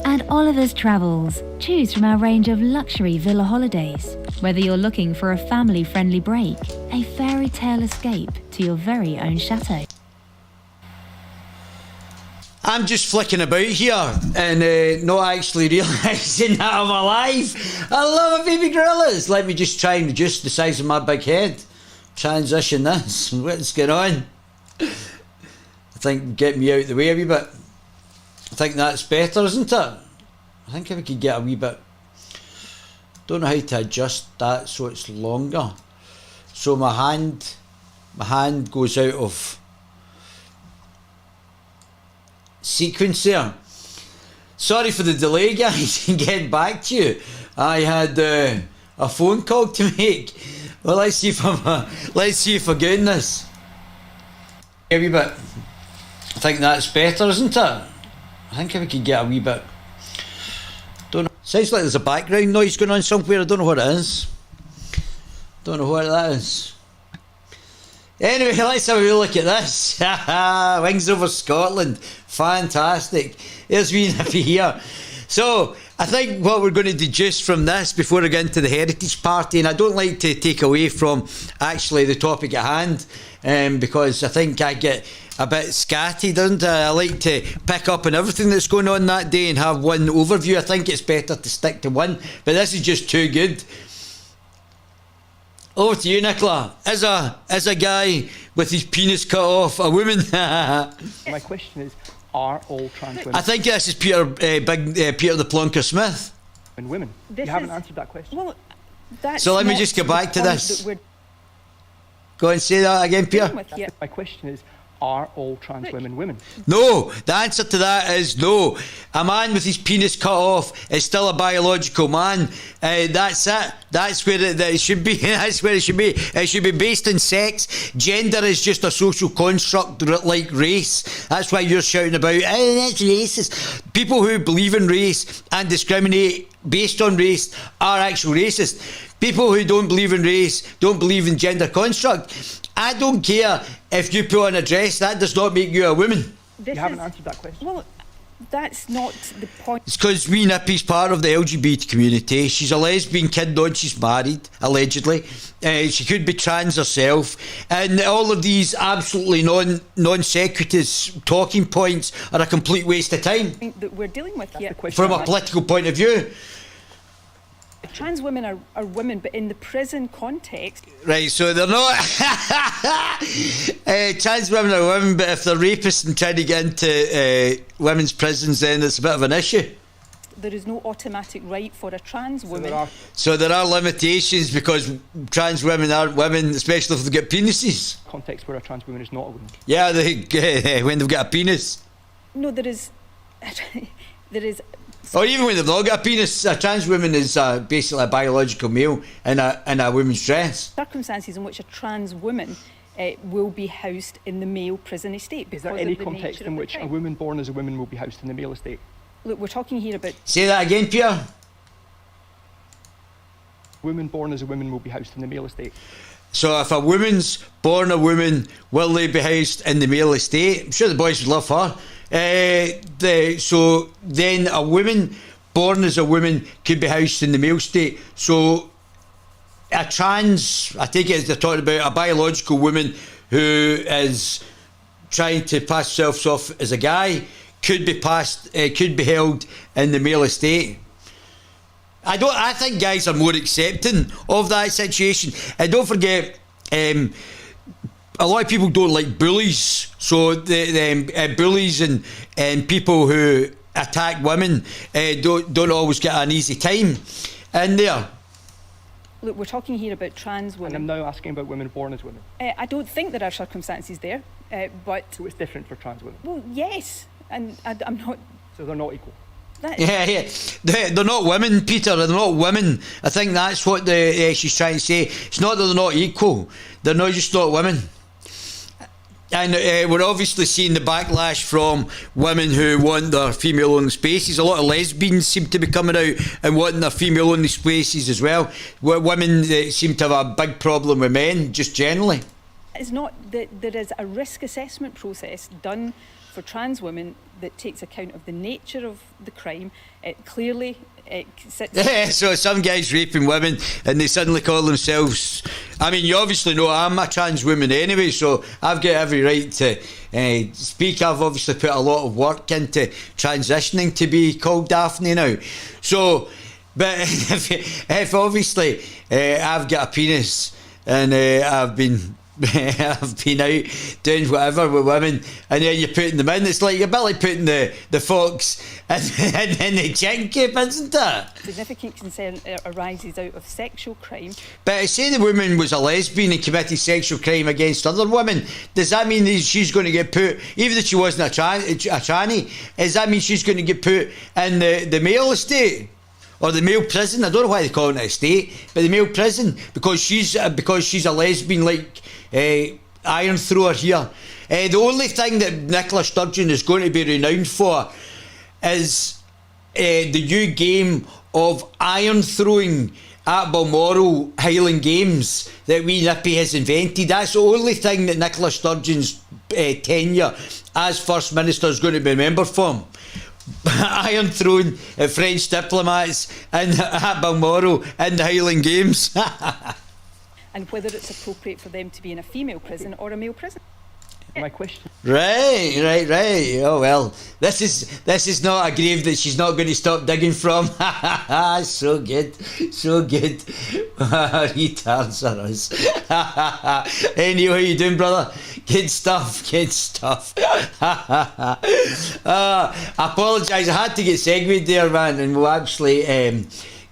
At Oliver's Travels, choose from our range of luxury villa holidays. Whether you're looking for a family-friendly break, a fairy tale escape to your very own chateau. I'm just flicking about here and not actually realising that I'm alive. I love a baby gorillas. Let me just try and reduce the size of my big head. Transition this. What's going on? I think get me out the way a wee bit. I think that's better, isn't it? I think if we could get a wee bit... Don't know how to adjust that so it's longer. So my hand goes out of sequence there. Sorry for the delay, guys, in getting back to you. I had a phone call to make. Well, let's see if I'm getting this. A wee bit. I think that's better, isn't it? I think if we could get a wee bit... Don't know. Sounds like there's a background noise going on somewhere. I don't know what it is. Don't know what that is. Anyway, let's have a wee look at this. Wings over Scotland. Fantastic. There's me Nippy here. So, I think what we're going to deduce from this before I get into the heritage party, and I don't like to take away from actually the topic at hand, because I think I get a bit scatty, don't I? I like to pick up on everything that's going on that day and have one overview. I think it's better to stick to one, but this is just too good. Over to you, Nicola. As a guy with his penis cut off, a woman. My question is, are all trans women... I think this is Peter the Plonker Smith. And women. You haven't answered that question. Well, that's so let me just go back to this. Go and say that again, Peter. My question is, are all trans women women? No, the answer to that is no. A man with his penis cut off is still a biological man. That's it. That's where it should be. That's where it should be. It should be based on sex. Gender is just a social construct like race. That's why you're shouting about, that's racist. People who believe in race and discriminate based on race are actual racist. People who don't believe in race, don't believe in gender construct. I don't care if you put on a dress, that does not make you a woman. You haven't answered that question. Well, that's not the point. It's because wee Nippy's part of the LGBT community. She's a lesbian kid on, she's married, allegedly. She could be trans herself. And all of these absolutely non sequitous talking points are a complete waste of time. That we're dealing with here. From a political point of view. Trans women are women, but in the prison context... Right, so they're not... trans women are women, but if they're rapists and trying to get into women's prisons, then it's a bit of an issue. There is no automatic right for a trans woman. So there are limitations because trans women aren't women, especially if they've got penises. Context where a trans woman is not a woman. Yeah, when they've got a penis. No, there is... there is... Or even when they've not got a penis, a trans woman is basically a biological male in a woman's dress. Circumstances in which a trans woman will be housed in the male prison estate. Is there any context in which a woman born as a woman will be housed in the male estate? Look, we're talking here about... Say that again, Peter. Woman born as a woman will be housed in the male estate. So if a woman's born a woman, will they be housed in the male estate? I'm sure the boys would love her. So then a woman born as a woman could be housed in the male state. So a trans, I take it as they're talking about a biological woman who is trying to pass herself off as a guy, could be held in the male estate. I think guys are more accepting of that situation. And don't forget, a lot of people don't like bullies, so the bullies and people who attack women don't always get an easy time in there. Look, we're talking here about trans women. And I'm now asking about women born as women. I don't think there are circumstances there, but... So it's different for trans women? Well, yes, and I'm not... So they're not equal? Yeah. They're not women, Peter. They're not women. I think that's what she's trying to say. It's not that they're not equal. They're not just not women. And we're obviously seeing the backlash from women who want their female-only spaces. A lot of lesbians seem to be coming out and wanting their female-only spaces as well. Women seem to have a big problem with men, just generally. It's not that there is a risk assessment process done for trans women that takes account of the nature of the crime. It clearly sits... Yeah, so some guys raping women and they suddenly call themselves... I mean, you obviously know I'm a trans woman anyway, so I've got every right to speak. I've obviously put a lot of work into transitioning to be called Daphne now. So, but if obviously I've got a penis and I've been out doing whatever with women, and then you're putting them in, it's like you're a bit like putting the fox in the chicken coop, isn't it? Significant concern arises out of sexual crime. But I say the woman was a lesbian and committed sexual crime against other women. Does that mean that she's going to get put, even if she wasn't a tranny, does that mean she's going to get put in the male estate? Or the male prison? I don't know why they call it an estate, but the male prison, because she's a lesbian, like iron thrower here. The only thing that Nicola Sturgeon is going to be renowned for is the new game of iron throwing at Balmoral Highland Games that wee Nippy has invented. That's the only thing that Nicola Sturgeon's tenure as First Minister is going to be remembered for. Iron thrown at French diplomats at Balmoral in the Highland Games. And whether it's appropriate for them to be in a female prison or a male prison. My question. Right. Oh well, this is not a grave that she's not going to stop digging from. So good. Retards are us. Hey Neil, how you doing, brother? Good stuff. I apologise, I had to get segued there, man, and we'll actually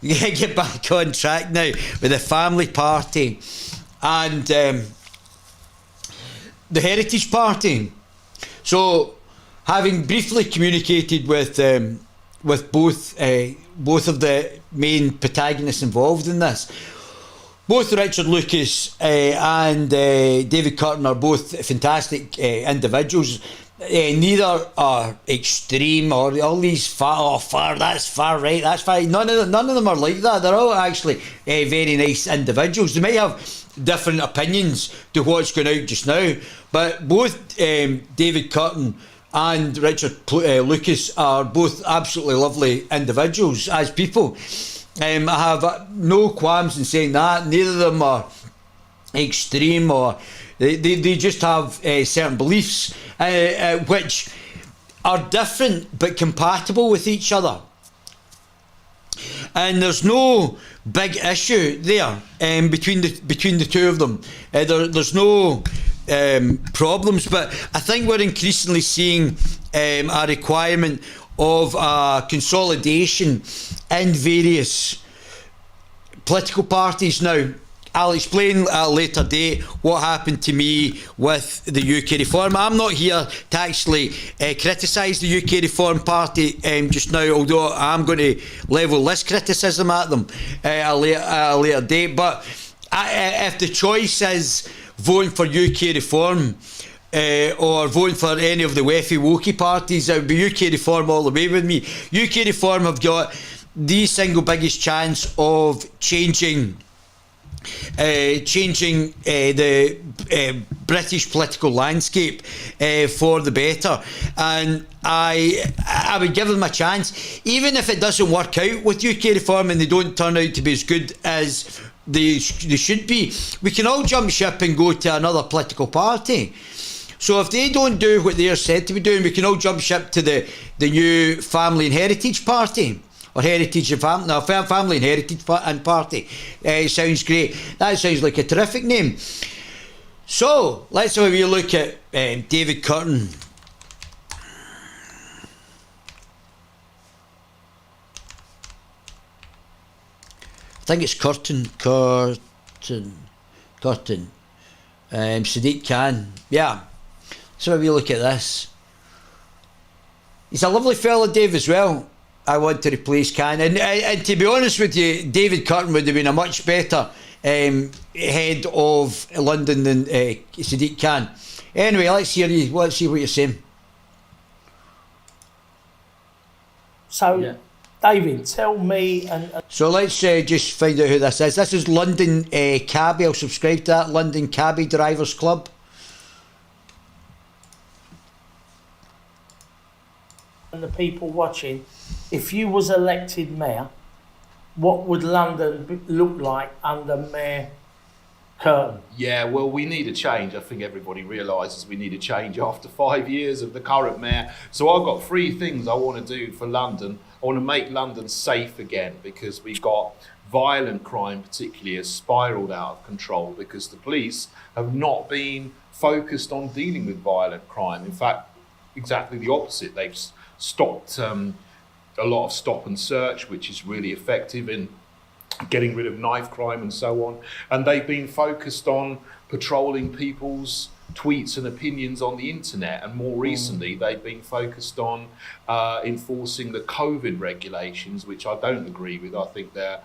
get back on track now with the family party and the Heritage Party. So, having briefly communicated with both of the main protagonists involved in this, both Richard Lucas and David Curtin are both fantastic individuals. Neither are extreme or all these far that's far right, that's far. None of them are like that. They're all actually very nice individuals. They might have different opinions to what's going out just now, but both David Curtin and Richard Lucas are both absolutely lovely individuals as people. I have no qualms in saying that. Neither of them are extreme, or they just have certain beliefs which are different but compatible with each other. And there's no big issue there between the two of them. There's no problems, but I think we're increasingly seeing a requirement of consolidation in various political parties now. I'll explain at a later date what happened to me with the UK Reform. I'm not here to actually criticise the UK Reform Party just now, although I'm going to level this criticism at them at a later date. But if the choice is voting for UK Reform or voting for any of the Weffy Wokey parties, it would be UK Reform all the way with me. UK Reform have got the single biggest chance of changing the British political landscape for the better, and I would give them a chance, even if it doesn't work out with UK Reform and they don't turn out to be as good as they should be. We can all jump ship and go to another political party. So if they don't do what they're said to be doing, we can all jump ship to the new Family and Heritage Party. Or Heritage and Family, no, Family and Heritage and Party. Sounds great. That sounds like a terrific name. So, let's have a wee look at David Curtin. I think it's Curtin. Sadiq Khan. Yeah. So have a wee look at this. He's a lovely fella, Dave, as well. I want to replace Khan, and to be honest with you, David Curtin would have been a much better head of London than Sadiq Khan. Anyway, let's see what you're saying. So, David, tell me. So let's just find out who this is. This is London Cabbie. I'll subscribe to that. London Cabbie Drivers Club. the people watching, if you was elected mayor, what would London look like under Mayor Curtin? Yeah, well, we need a change. I think everybody realises we need a change after 5 years of the current mayor. So I've got 3 things I want to do for London. I want to make London safe again, because we've got violent crime particularly has spiralled out of control because the police have not been focused on dealing with violent crime. In fact, exactly the opposite. They've stopped a lot of stop and search, which is really effective in getting rid of knife crime and so on. And they've been focused on patrolling people's tweets and opinions on the internet. And more recently, they've been focused on enforcing the COVID regulations, which I don't agree with. I think they're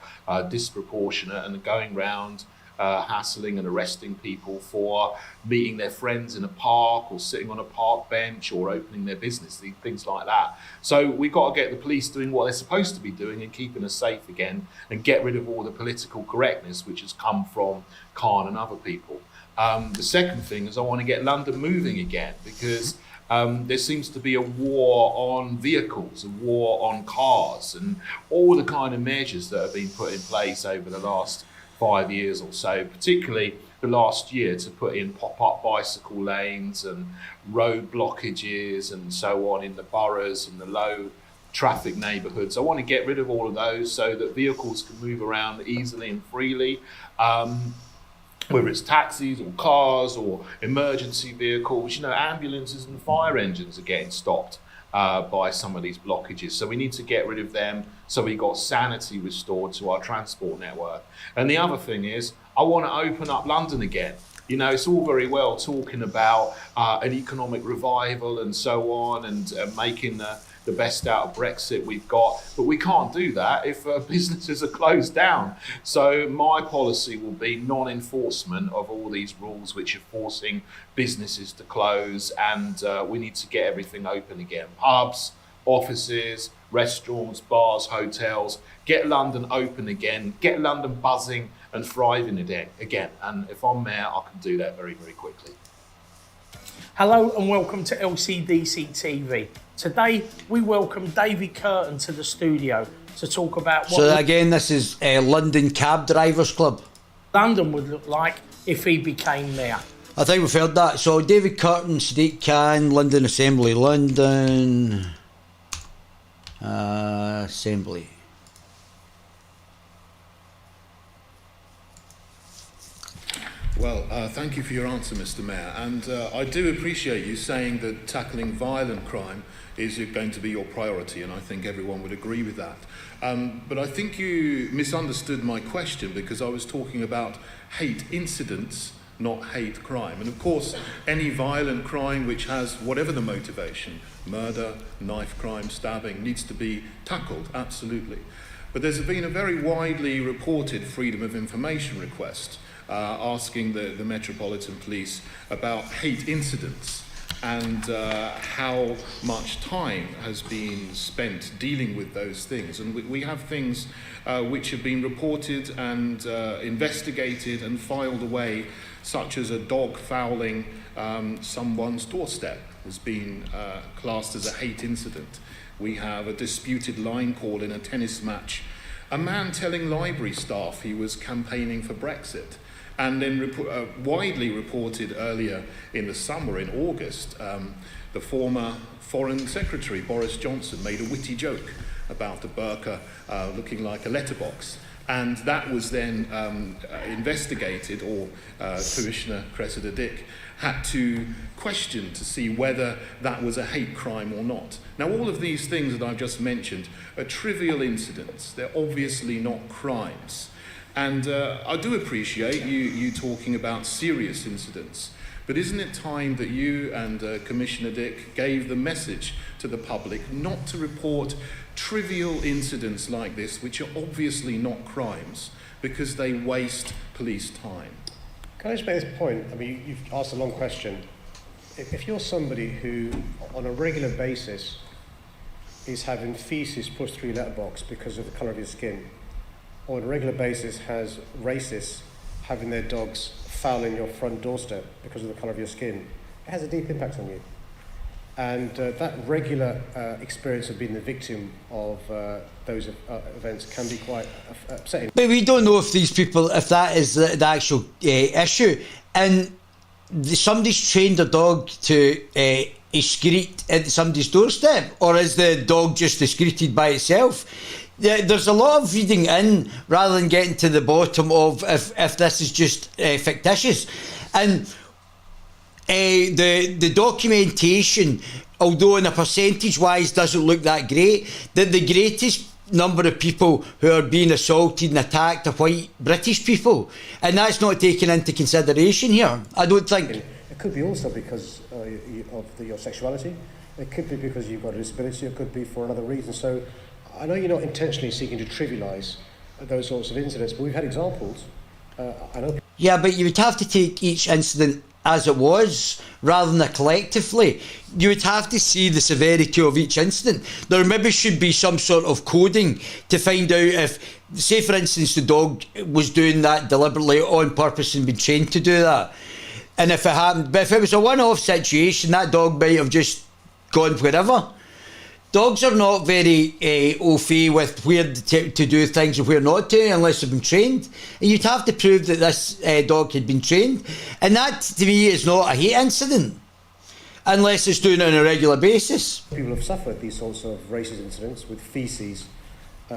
disproportionate and going round hassling and arresting people for meeting their friends in a park or sitting on a park bench or opening their business, things like that. So we've got to get the police doing what they're supposed to be doing and keeping us safe again, and get rid of all the political correctness which has come from Khan and other people. The second thing is I want to get London moving again, because there seems to be a war on vehicles, a war on cars, and all the kind of measures that have been put in place over the last 5 years or so, particularly the last year, to put in pop-up bicycle lanes and road blockages and so on in the boroughs and the low traffic neighbourhoods. I want to get rid of all of those so that vehicles can move around easily and freely, whether it's taxis or cars or emergency vehicles. You know, ambulances and fire engines are getting stopped by some of these blockages. So we need to get rid of them so we got sanity restored to our transport network. And the other thing is, I want to open up London again. You know, it's all very well talking about an economic revival and so on, and making the best out of Brexit we've got, but we can't do that if businesses are closed down. So my policy will be non-enforcement of all these rules which are forcing businesses to close, and we need to get everything open again. Pubs, offices, restaurants, bars, hotels, get London open again, get London buzzing and thriving again. And if I'm mayor, I can do that very, very quickly. Hello and welcome to LCDC TV. Today we welcome David Curtin to the studio to talk about what So again, this is London Cab Drivers Club. London would look like if he became mayor. I think we've heard that. So David Curtin, Sadiq Khan, London Assembly, London Assembly. Well, thank you for your answer, Mr. Mayor. And I do appreciate you saying that tackling violent crime is going to be your priority, and I think everyone would agree with that. But I think you misunderstood my question, because I was talking about hate incidents, not hate crime. And of course, any violent crime which has whatever the motivation, murder, knife crime, stabbing, needs to be tackled, absolutely. But there's been a very widely reported Freedom of Information request asking the Metropolitan Police about hate incidents and how much time has been spent dealing with those things. And we have things which have been reported and investigated and filed away, such as a dog fouling someone's doorstep has been classed as a hate incident. We have a disputed line call in a tennis match, a man telling library staff he was campaigning for Brexit. And then widely reported earlier in the summer, in August, the former Foreign Secretary, Boris Johnson, made a witty joke about the burqa looking like a letterbox. And that was then investigated, or Commissioner Cressida Dick had to question to see whether that was a hate crime or not. Now, all of these things that I've just mentioned are trivial incidents. They're obviously not crimes. And I do appreciate you talking about serious incidents, but isn't it time that you and Commissioner Dick gave the message to the public not to report trivial incidents like this, which are obviously not crimes, because they waste police time? Can I just make this point? I mean, you've asked a long question. If you're somebody who, on a regular basis, is having feces pushed through your letterbox because of the colour of your skin, or on a regular basis has racists having their dogs fouling your front doorstep because of the colour of your skin, it has a deep impact on you. And that regular experience of being the victim of those events can be quite upsetting. But we don't know if these people, if that is the actual issue. And somebody's trained a dog to excrete at somebody's doorstep, or is the dog just excreted by itself? There's a lot of reading in rather than getting to the bottom of if this is just fictitious. And the documentation, although in a percentage wise doesn't look that great, that the greatest number of people who are being assaulted and attacked are white British people, and that's not taken into consideration here, I don't think. It could be also because of your sexuality, it could be because you've got a disability, it could be for another reason. So I know you're not intentionally seeking to trivialise those sorts of incidents, but we've had examples. I know. Yeah, but you would have to take each incident as it was, rather than collectively. You would have to see the severity of each incident. There maybe should be some sort of coding to find out if, say for instance, the dog was doing that deliberately on purpose and been trained to do that. And if it happened, but if it was a one-off situation, that dog might have just gone wherever. Dogs are not very au fait with where to do things and where not to unless they've been trained. And you'd have to prove that this dog had been trained. And that, to me, is not a hate incident unless it's doing it on a regular basis. People have suffered these sorts of racist incidents with faeces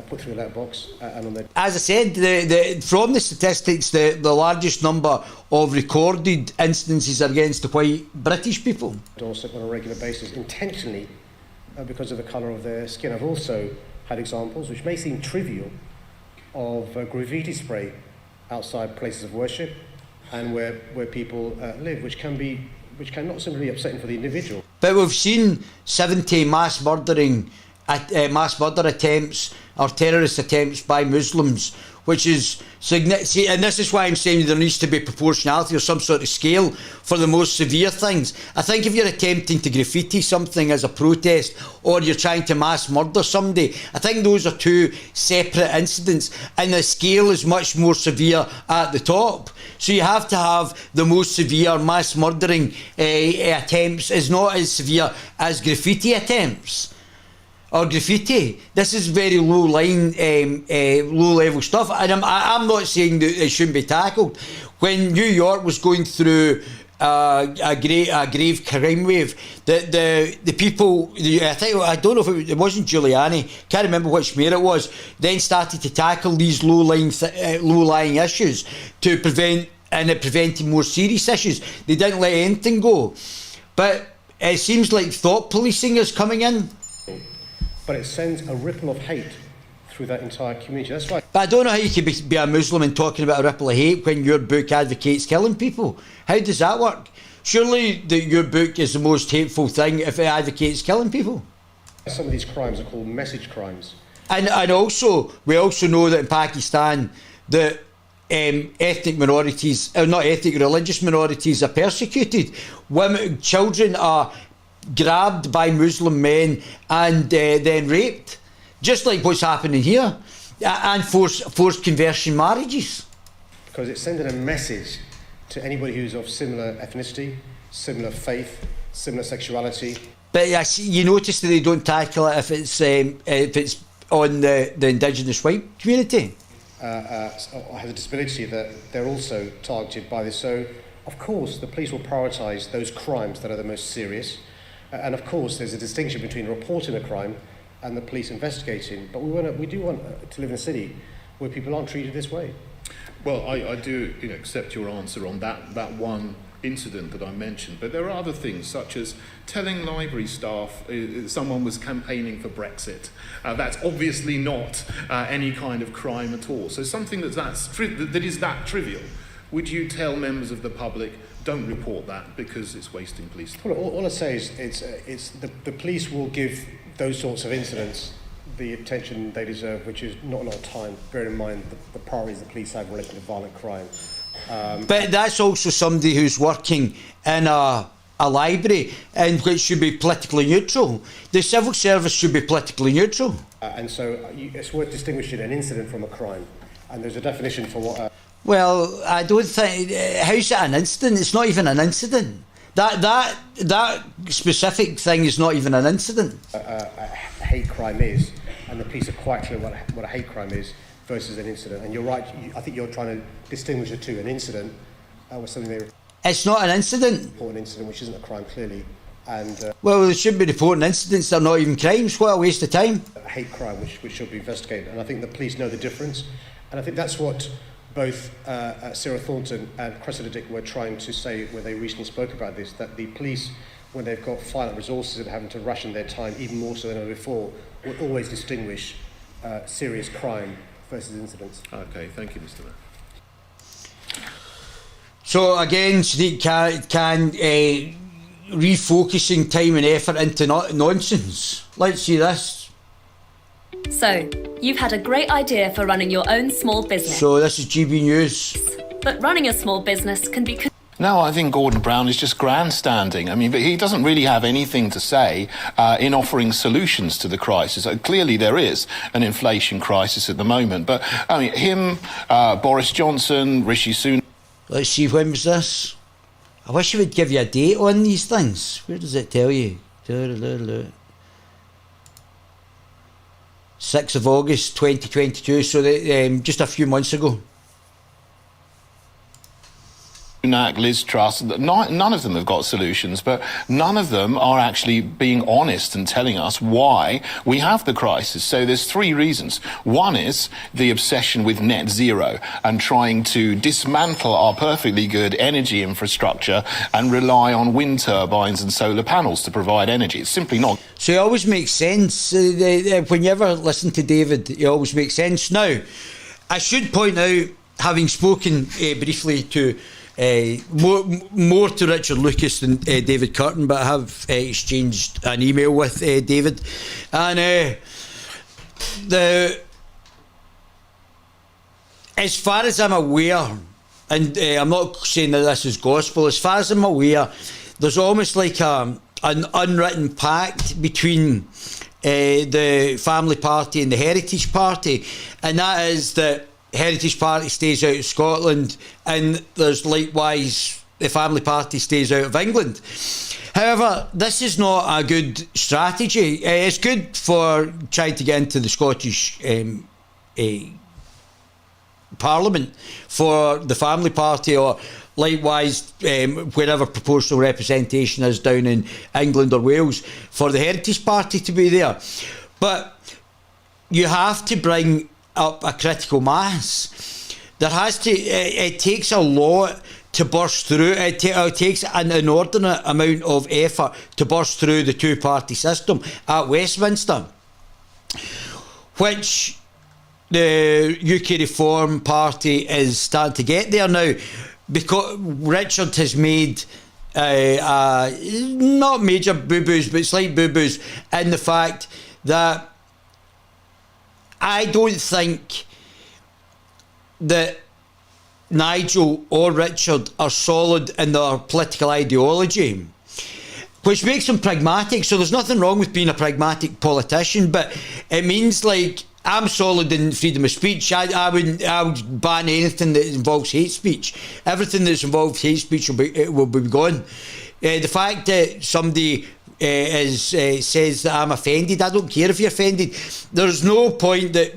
put through a letterbox and on their... As I said, from the statistics, the largest number of recorded instances are against the white British people. Also on a regular basis, intentionally, because of the colour of their skin. I've also had examples, which may seem trivial, of graffiti spray outside places of worship and where people live, which can not simply be upsetting for the individual. But we've seen 70 mass murder attempts or terrorist attempts by Muslims, which is significant. And this is why I'm saying there needs to be proportionality or some sort of scale for the most severe things. I think if you're attempting to graffiti something as a protest or you're trying to mass murder somebody, I think those are two separate incidents, and the scale is much more severe at the top. So you have to have the most severe mass murdering attempts is not as severe as graffiti attempts. Or graffiti. This is very low level stuff, and I'm not saying that it shouldn't be tackled. When New York was going through a grave crime wave, the people, I don't know if it wasn't Giuliani, can't remember which mayor it was, then started to tackle these low-lying issues to prevent, and it prevented more serious issues. They didn't let anything go, but it seems like thought policing is coming in. But it sends a ripple of hate through that entire community. That's why. But I don't know how you can be a Muslim and talking about a ripple of hate when your book advocates killing people. How does that work? Surely your book is the most hateful thing if it advocates killing people. Some of these crimes are called message crimes. And also, we also know that in Pakistan, that ethnic minorities, not ethnic, religious minorities are persecuted. Women, children are grabbed by Muslim men and then raped, just like what's happening here, and forced conversion marriages. Because it's sending a message to anybody who's of similar ethnicity, similar faith, similar sexuality. But you notice that they don't tackle it if it's on the indigenous white community. Has a disability, that they're also targeted by this. So, of course, the police will prioritise those crimes that are the most serious. And of course, there's a distinction between reporting a crime and the police investigating. But we do want to live in a city where people aren't treated this way. Well, I do accept your answer on that one incident that I mentioned, but there are other things, such as telling library staff someone was campaigning for Brexit. That's obviously not any kind of crime at all. So something that is that trivial, would you tell members of the public, don't report that because it's wasting police time? Well, all I say is it's the police will give those sorts of incidents the attention they deserve, which is not a lot of time, bearing in mind the priorities the police have related to violent crime. But that's also somebody who's working in a library, and which should be politically neutral. The civil service should be politically neutral. And so it's worth distinguishing an incident from a crime. And there's a definition for what... Well, I don't think... How's it an incident? It's not even an incident. that specific thing is not even an incident. A hate crime is, and the police are quite clear what a hate crime is versus an incident. And you're right, I think you're trying to distinguish the two. An incident was something they It's not an incident. report an incident, which isn't a crime clearly, and Well, they shouldn't be reporting incidents, they're not even crimes. What a waste of time. a hate crime, which should be investigated. And I think the police know the difference. And I think that's what both Sarah Thornton and Cressida Dick were trying to say when they recently spoke about this, that the police, when they've got finite resources and having to ration their time even more so than ever before, will always distinguish serious crime versus incidents. Okay, thank you, Mr. Mayor. So again, Sadiq, can refocusing time and effort into nonsense. Let's see this. So, you've had a great idea for running your own small business. So this is GB News. But running a small business can be... No, I think Gordon Brown is just grandstanding. I mean, but he doesn't really have anything to say in offering solutions to the crisis. Clearly, there is an inflation crisis at the moment. But, I mean, him, Boris Johnson, Rishi Sunak... Let's see, when was this? I wish it would give you a date on these things. Where does it tell you? 6th of August 2022, so just a few months ago. Liz Truss, none of them have got solutions, but none of them are actually being honest and telling us why we have the crisis. So there's three reasons. One is the obsession with net zero and trying to dismantle our perfectly good energy infrastructure and rely on wind turbines and solar panels to provide energy. It's simply not. So it always makes sense. When you ever listen to David, it always makes sense. Now, I should point out, having spoken briefly to more to Richard Lucas than David Curtin, but I have exchanged an email with David, and as far as I'm aware, and I'm not saying that this is gospel, as far as I'm aware, there's almost like an unwritten pact between the Family Party and the Heritage Party, and that is that Heritage Party stays out of Scotland, and there's likewise the Family Party stays out of England. However, this is not a good strategy. It's good for trying to get into the Scottish Parliament for the Family Party, or likewise wherever proportional representation is down in England or Wales, for the Heritage Party to be there. But you have to bring up a critical mass. There has to. It takes a lot to burst through. It takes an inordinate amount of effort to burst through the two-party system at Westminster, which the UK Reform Party is starting to get there now, because Richard has made not major boo-boos, but slight boo-boos in the fact that I don't think that Nigel or Richard are solid in their political ideology, which makes them pragmatic. So there's nothing wrong with being a pragmatic politician, but it means, like, I'm solid in freedom of speech. I would ban anything that involves hate speech. Everything that's involved hate speech will be gone. The fact that somebody says that I'm offended, I don't care if you're offended. There's no point that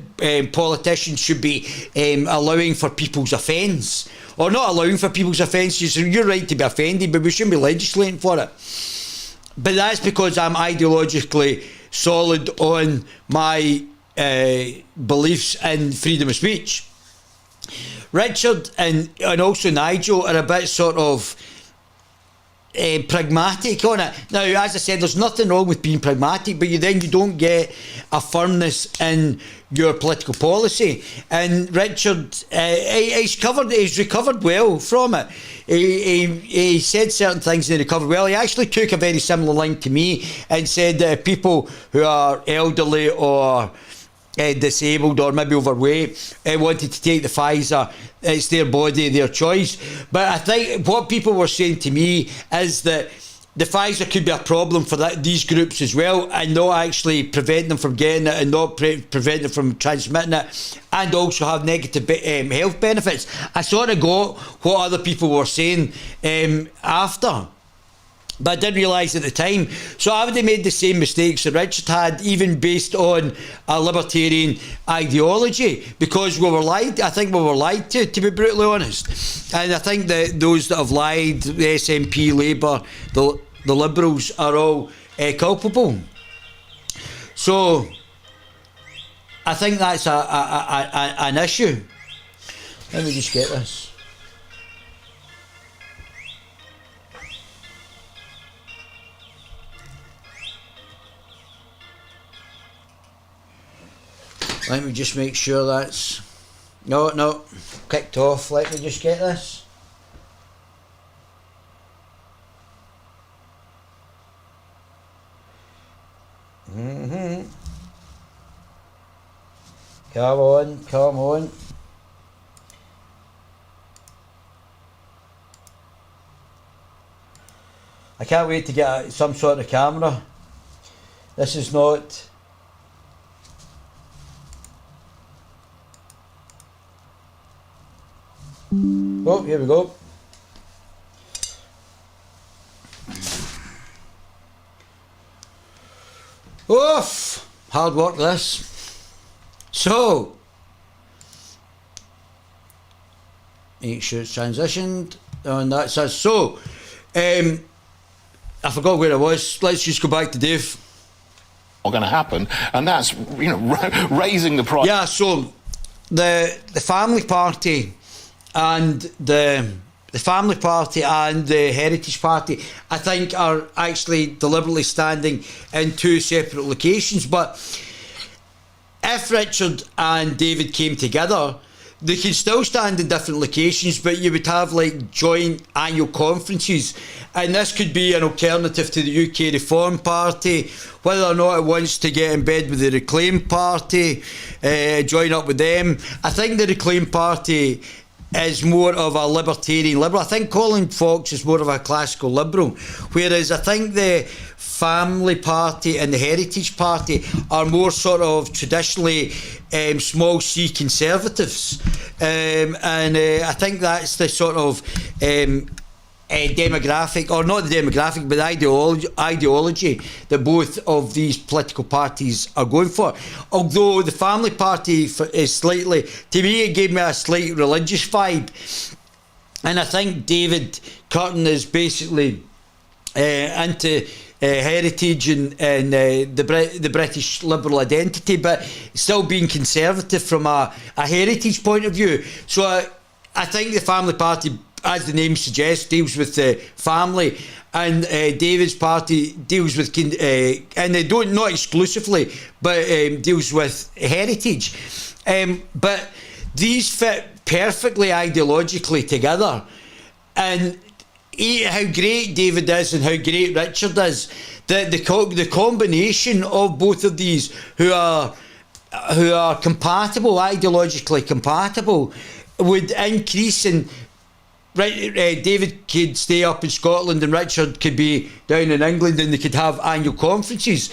politicians should be allowing for people's offence, or not allowing for people's offences. You're right to be offended, but we shouldn't be legislating for it. But that's because I'm ideologically solid on my beliefs in freedom of speech. Richard and also Nigel are a bit sort of pragmatic on it. Now, as I said, there's nothing wrong with being pragmatic, but you don't get a firmness in your political policy. And Richard, he's recovered well from it. He said certain things and he recovered well. He actually took a very similar line to me and said that people who are elderly or disabled or maybe overweight wanted to take the Pfizer, it's their body, their choice. But I think what people were saying to me is that the Pfizer could be a problem for these groups as well, and not actually prevent them from getting it, and not prevent them from transmitting it, and also have negative health benefits. I sort of got what other people were saying after. But I didn't realise at the time. So I would have made the same mistakes that Richard had, even based on a libertarian ideology, because we were lied. I think we were lied to be brutally honest. And I think that those that have lied, the SNP, Labour, the Liberals, are all culpable. So I think that's an issue. Let me just get this. Let me just make sure that's... No, kicked off. Let me just get this. Come on. I can't wait to get some sort of camera. This is not... Oh, here we go. Oof! Hard work this. So, make sure it's transitioned. And that says so. I forgot where I was. Let's just go back to Dave. Not going to happen, and that's raising the price. Yeah. So the Family Party and the Family Party and the Heritage Party, I think, are actually deliberately standing in two separate locations. But if Richard and David came together, they can still stand in different locations, but you would have like joint annual conferences, and this could be an alternative to the UK Reform Party, whether or not it wants to get in bed with the Reclaim Party, join up with them. I think the Reclaim Party is more of a libertarian liberal. I think Colin Fox is more of a classical liberal, whereas I think the Family Party and the Heritage Party are more sort of traditionally small c conservatives, and I think that's the sort of demographic, or not the demographic, but the ideology that both of these political parties are going for. Although the Family Party is slightly, to me, it gave me a slight religious vibe, and I think David Curtin is basically into heritage and the British liberal identity, but still being conservative from a heritage point of view. So I think the Family Party, as the name suggests, deals with the family, and David's party deals with, and they don't, not exclusively, but deals with heritage. But these fit perfectly ideologically together, and how great David is and how great Richard is, the combination of both of these who are compatible, ideologically compatible, would increase. And David could stay up in Scotland and Richard could be down in England, and they could have annual conferences.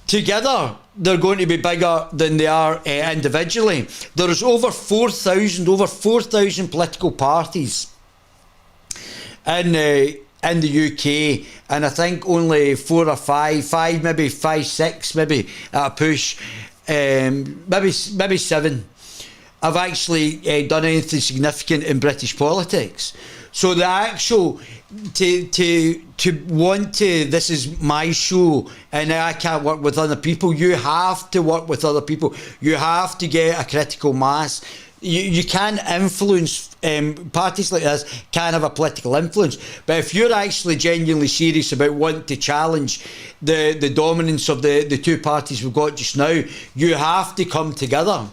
Together, they're going to be bigger than they are individually. There's over 4,000 political parties in the UK, and I think only 4 or 5, maybe 5, 6, maybe at a push, maybe 7, have actually done anything significant in British politics. So the actual to want to, this is my show and I can't work with other people. You have to work with other people. You have to get a critical mass. You can influence, parties like this can have a political influence, but if you're actually genuinely serious about wanting to challenge the dominance of the two parties we've got just now, you have to come together.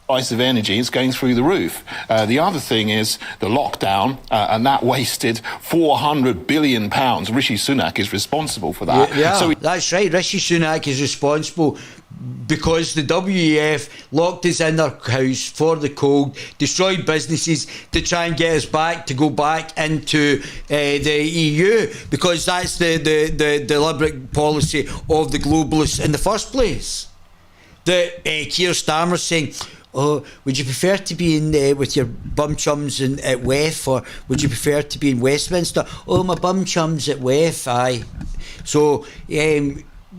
Price of energy is going through the roof. The other thing is the lockdown, and that wasted £400 billion. Rishi Sunak is responsible for that. Yeah, so that's right. Rishi Sunak is responsible because the WEF locked us in our house for the cold, destroyed businesses to try and get us back, to go back into the EU, because that's the deliberate policy of the globalists in the first place. Keir Starmer's saying, oh, would you prefer to be in with your bum chums at WEF, or would you prefer to be in Westminster? Oh, my bum chums at WEF, aye. So,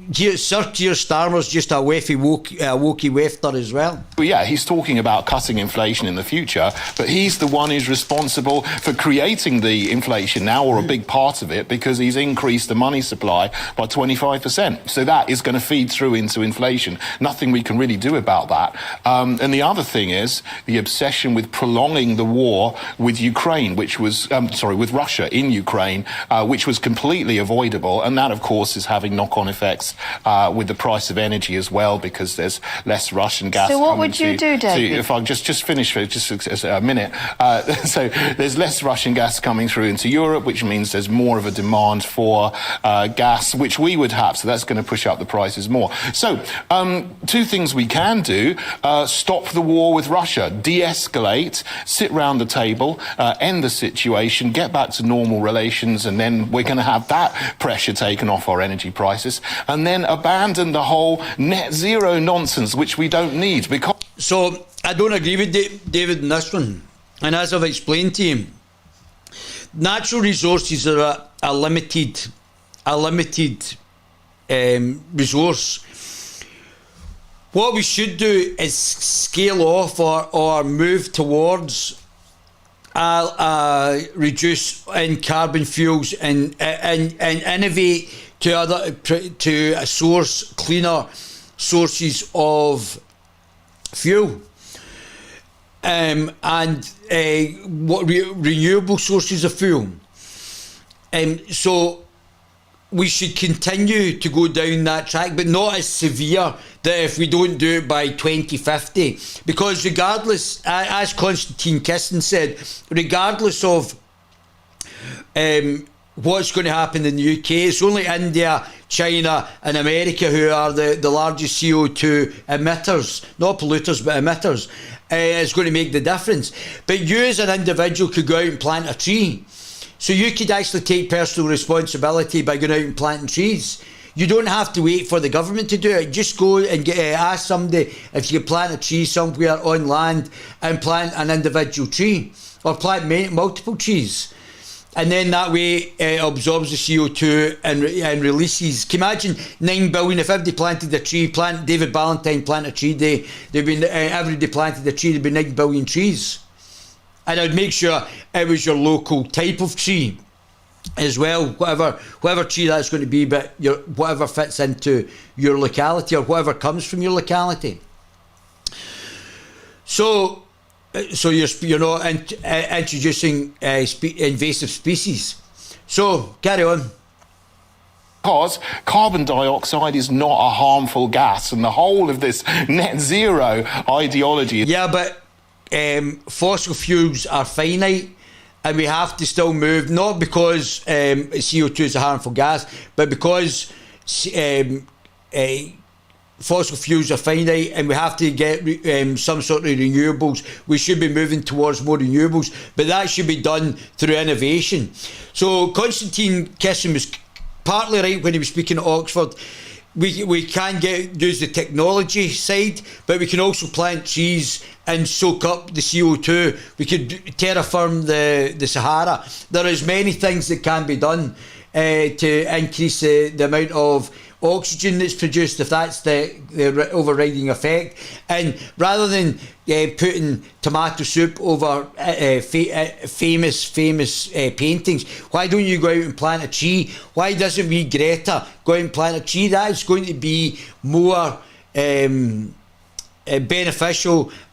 Sir Keir Starmer's just a wokey wefter as well. Well, yeah, he's talking about cutting inflation in the future, but he's the one who's responsible for creating the inflation now, or a big part of it, because he's increased the money supply by 25%. So that is going to feed through into inflation. Nothing we can really do about that. And the other thing is the obsession with prolonging the war with Ukraine, which was, with Russia in Ukraine, which was completely avoidable. And that, of course, is having knock-on effects with the price of energy as well, because there's less Russian gas. So what would you do, David? If I just finish for just a minute. So there's less Russian gas coming through into Europe, which means there's more of a demand for gas, which we would have. So that's going to push up the prices more. So two things we can do: stop the war with Russia, de-escalate, sit round the table, end the situation, get back to normal relations, and then we're going to have that pressure taken off our energy prices. And then abandon the whole net zero nonsense, which we don't need. Because so I don't agree with David in this one. And as I've explained to you, natural resources are a limited resource. What we should do is scale off or move towards reduce in carbon fuels and innovate to source cleaner sources of fuel, and renewable sources of fuel. So we should continue to go down that track, but not as severe that if we don't do it by 2050, because regardless, as Konstantin Kisin said, regardless of what's going to happen in the UK, it's only India, China and America who are the largest CO2 emitters, not polluters but emitters. It's going to make the difference. But you as an individual could go out and plant a tree. So you could actually take personal responsibility by going out and planting trees. You don't have to wait for the government to do it. Just go and ask somebody if you can plant a tree somewhere on land and plant an individual tree, or plant multiple trees. And then that way it absorbs the CO2 and releases. Can you imagine 9 billion, if everybody planted a tree, David Ballantyne planted a tree day, everybody planted a tree, there'd be 9 billion trees. And I'd make sure it was your local type of tree as well, whatever tree that's going to be, but whatever fits into your locality or whatever comes from your locality. So you're not introducing invasive species. So carry on. Because carbon dioxide is not a harmful gas, and the whole of this net zero ideology. Yeah, but fossil fuels are finite, and we have to still move, not because CO2 is a harmful gas, but because fossil fuels are finite and we have to get some sort of renewables. We should be moving towards more renewables, but that should be done through innovation. So Konstantin Kisin was partly right when he was speaking at Oxford. We can use the technology side, but we can also plant trees and soak up the CO2. We could terraform the Sahara. There is many things that can be done to increase the amount of oxygen that's produced, if that's the overriding effect. And rather than putting tomato soup over famous paintings, why don't you go out and plant a tree? Why doesn't we, Greta, go out and plant a tree? That is going to be more beneficial,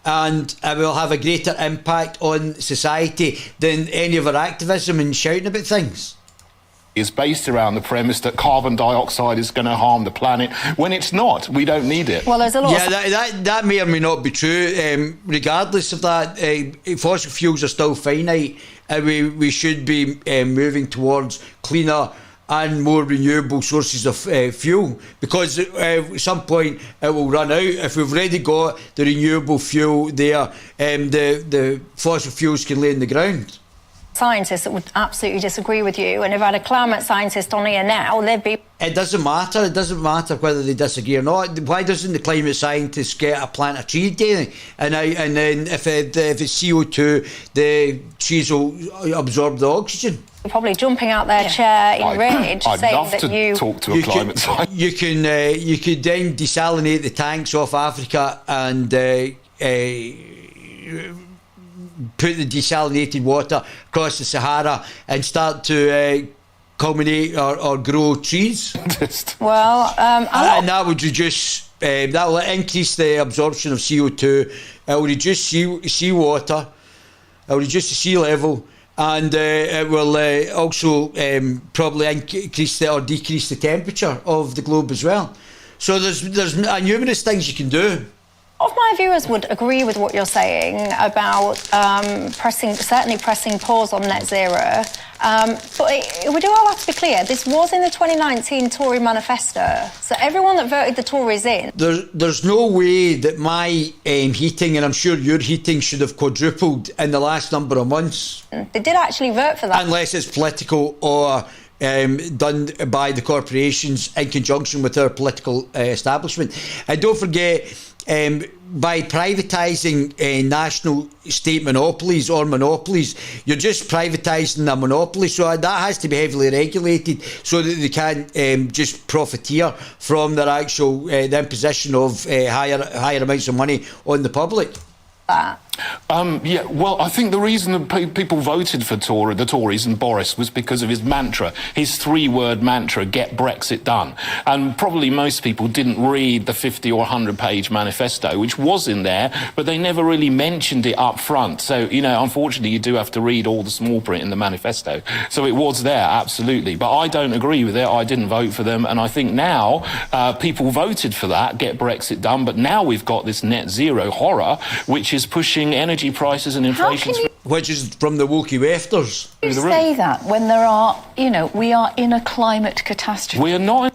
and it will have a greater impact on society than any of our activism and shouting about things. Is based around the premise that carbon dioxide is going to harm the planet, when it's not. We don't need it. Well, there's a lot. Yeah, that may or may not be true. Regardless of that, fossil fuels are still finite, and we should be moving towards cleaner and more renewable sources of fuel, because at some point it will run out. If we've already got the renewable fuel there, the fossil fuels can lay in the ground. Scientists that would absolutely disagree with you, and if I had a climate scientist on here now, they'd be... It doesn't matter. It doesn't matter whether they disagree or not. Why doesn't the climate scientists get a plant a tree daily? And then if it's CO2, the trees will absorb the oxygen. Probably jumping out their chair in rage, I'd saying love that to talk to a climate scientist. You could then desalinate the tanks off Africa and put the desalinated water across the Sahara and start to culminate or grow trees. Well, and that would reduce. That will increase the absorption of CO2. It will reduce seawater. It will reduce the sea level. And it will also probably increase or decrease the temperature of the globe as well. So there's numerous things you can do. A lot of my viewers would agree with what you're saying about certainly pressing pause on net zero. But we do all have to be clear, this was in the 2019 Tory manifesto. So everyone that voted the Tories in... There's no way that my heating, and I'm sure your heating, should have quadrupled in the last number of months. They did actually vote for that. Unless it's political or done by the corporations in conjunction with their political establishment. And don't forget... by privatising national state monopolies or monopolies, you're just privatising a monopoly, so that has to be heavily regulated so that they can't just profiteer from their actual the imposition of higher amounts of money on the public. Yeah, well, I think the reason that people voted for the Tories and Boris was because of his mantra, his three-word mantra, get Brexit done. And probably most people didn't read the 50 or 100-page manifesto, which was in there, but they never really mentioned it up front. So, unfortunately, you do have to read all the small print in the manifesto. So it was there, absolutely. But I don't agree with it. I didn't vote for them. And I think now people voted for that, get Brexit done. But now we've got this net zero horror, which is pushing energy prices and inflation, which is from the wokey wefters. You say that when there are, we are in a climate catastrophe. We are not.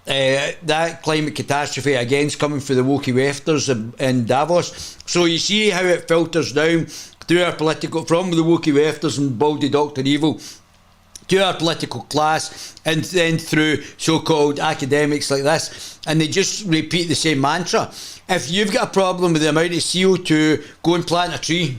That climate catastrophe again is coming for the wokey wefters in Davos. So you see how it filters down through our political, from the wokey wefters and baldy Dr. Evil to our political class, and then through so-called academics like this, and they just repeat the same mantra. If you've got a problem with the amount of CO2, go and plant a tree.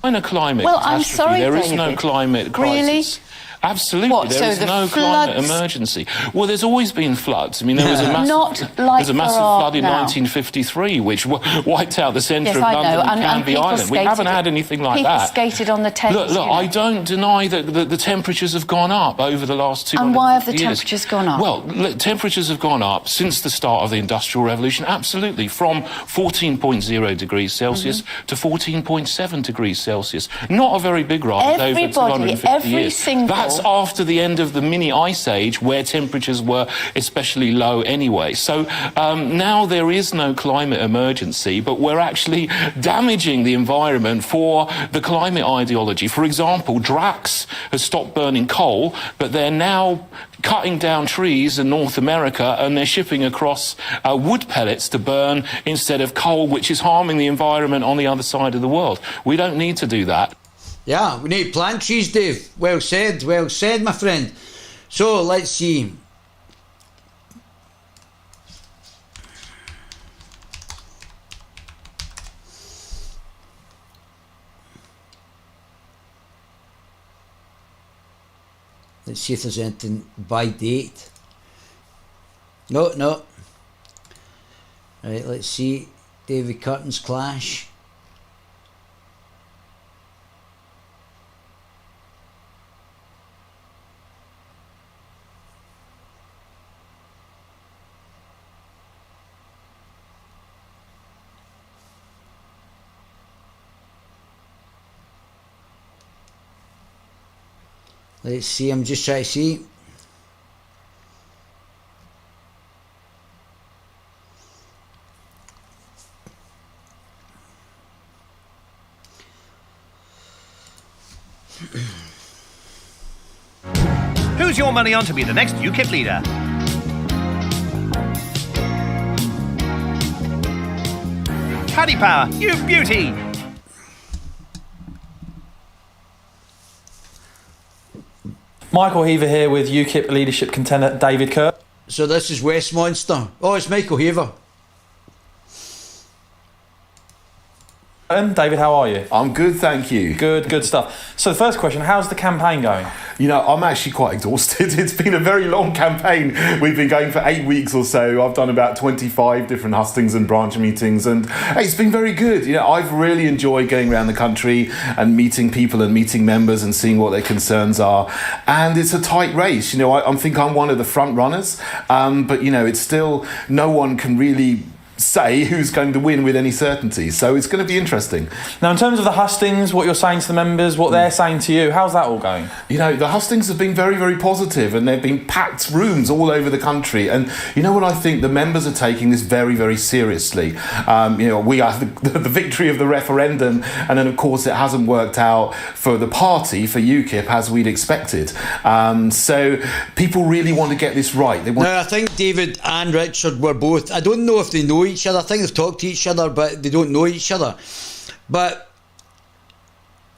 In a climate catastrophe, I'm sorry, there is David. No climate crisis. Really? Absolutely, What, there is so the no climate emergency. Well, there's always been floods. I mean, there was a massive, flood in 1953, which wiped out the centre of London and Canvey Island. We haven't had anything like that. People skated on the Thames. Look, I don't deny that the temperatures have gone up over the last 200 years. And why have the temperatures gone up? Well, look, temperatures have gone up since the start of the Industrial Revolution, absolutely, from 14.0 degrees Celsius to 14.7 degrees Celsius. Not a very big rise over 250 years. That's after the end of the mini ice age, where temperatures were especially low anyway. So now there is no climate emergency, but we're actually damaging the environment for the climate ideology. For example, Drax has stopped burning coal, but they're now cutting down trees in North America, and they're shipping across wood pellets to burn instead of coal, which is harming the environment on the other side of the world. We don't need to do that. Yeah, we need plant trees, Dave. Well said, my friend. So, let's see. Let's see if there's anything by date. No. Right, let's see. David Curtin's clash. Let's see, I'm just trying to see. Who's your money on to be the next UKIP leader? Paddy Power, you beauty! Michael Heaver here with UKIP leadership contender David Kerr. So this is Westminster. Oh, it's Michael Heaver. David, how are you? I'm good, thank you. Good stuff. So the first question, how's the campaign going? You know, I'm actually quite exhausted. It's been a very long campaign. We've been going for 8 weeks or so. I've done about 25 different hustings and branch meetings, and it's been very good. You know, I've really enjoyed going around the country and meeting people and meeting members and seeing what their concerns are. And it's a tight race. You know, I think I'm one of the front runners, but, you know, it's still, no one can really say who's going to win with any certainty, so it's going to be interesting. Now, in terms of the hustings, what you're saying to the members, what they're saying to you, how's that all going? You know, the hustings have been very, very positive, and they've been packed rooms all over the country. And you know what, I think the members are taking this very, very seriously. You know, we are the victory of the referendum, and then of course it hasn't worked out for the party, for UKIP, as we'd expected. So people really want to get this right. Now, I think David and Richard were both, I don't know if they know each other. I think they've talked to each other, but they don't know each other. But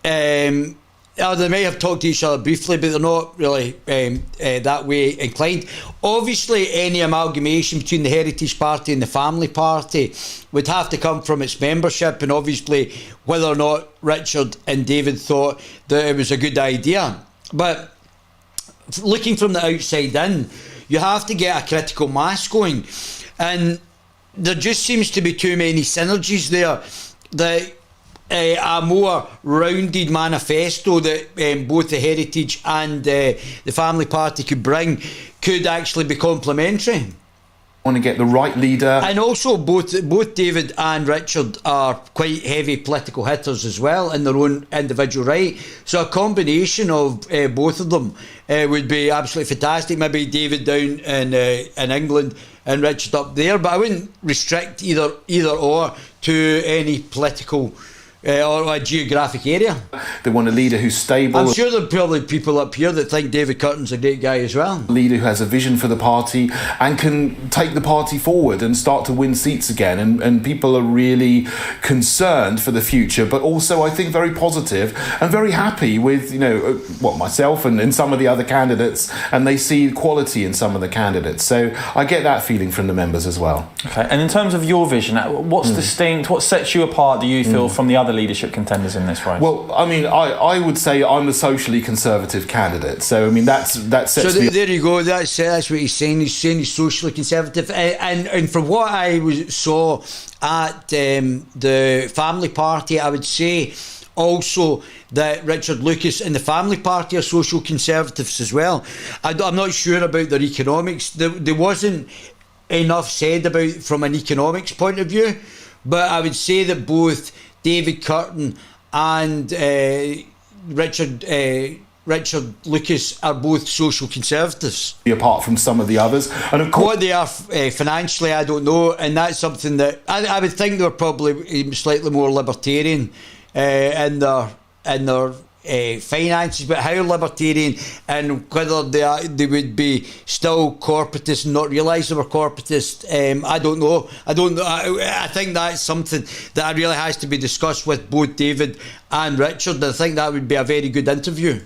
they may have talked to each other briefly, but they're not really that way inclined. Obviously, any amalgamation between the Heritage Party and the Family Party would have to come from its membership, and obviously whether or not Richard and David thought that it was a good idea. But looking from the outside in, you have to get a critical mass going, and there just seems to be too many synergies there. That a more rounded manifesto that both the Heritage and the Family Party could bring could actually be complementary. Want to get the right leader. And also both David and Richard are quite heavy political hitters as well in their own individual right. So a combination of both of them would be absolutely fantastic. Maybe David down in England and Richard up there, but I wouldn't restrict either or to any political or a geographic area. They want a leader who's stable. I'm sure there are probably people up here that think David Curtin's a great guy as well. A leader who has a vision for the party and can take the party forward and start to win seats again. And people are really concerned for the future, but also I think very positive and very happy with, you know, myself and some of the other candidates, and they see quality in some of the candidates. So I get that feeling from the members as well. Okay, and in terms of your vision, what's distinct, what sets you apart, do you feel, from the other leadership contenders in this race? Well, I mean, I would say I'm the socially conservative candidate. So I mean, that sets. So there you go. That's what he's saying. He's saying he's socially conservative, and from what I saw at the Family Party, I would say also that Richard Lucas and the Family Party are social conservatives as well. I'm not sure about their economics. There wasn't enough said about from an economics point of view, but I would say that both David Curtin and Richard Lucas are both social conservatives. Apart from some of the others. And of course, what they are financially, I don't know, and that's something that I would think they're probably slightly more libertarian in their finances, but how libertarian and whether they would be still corporatist and not realise they were corporatist, I don't know. I think that's something that really has to be discussed with both David and Richard. I think that would be a very good interview.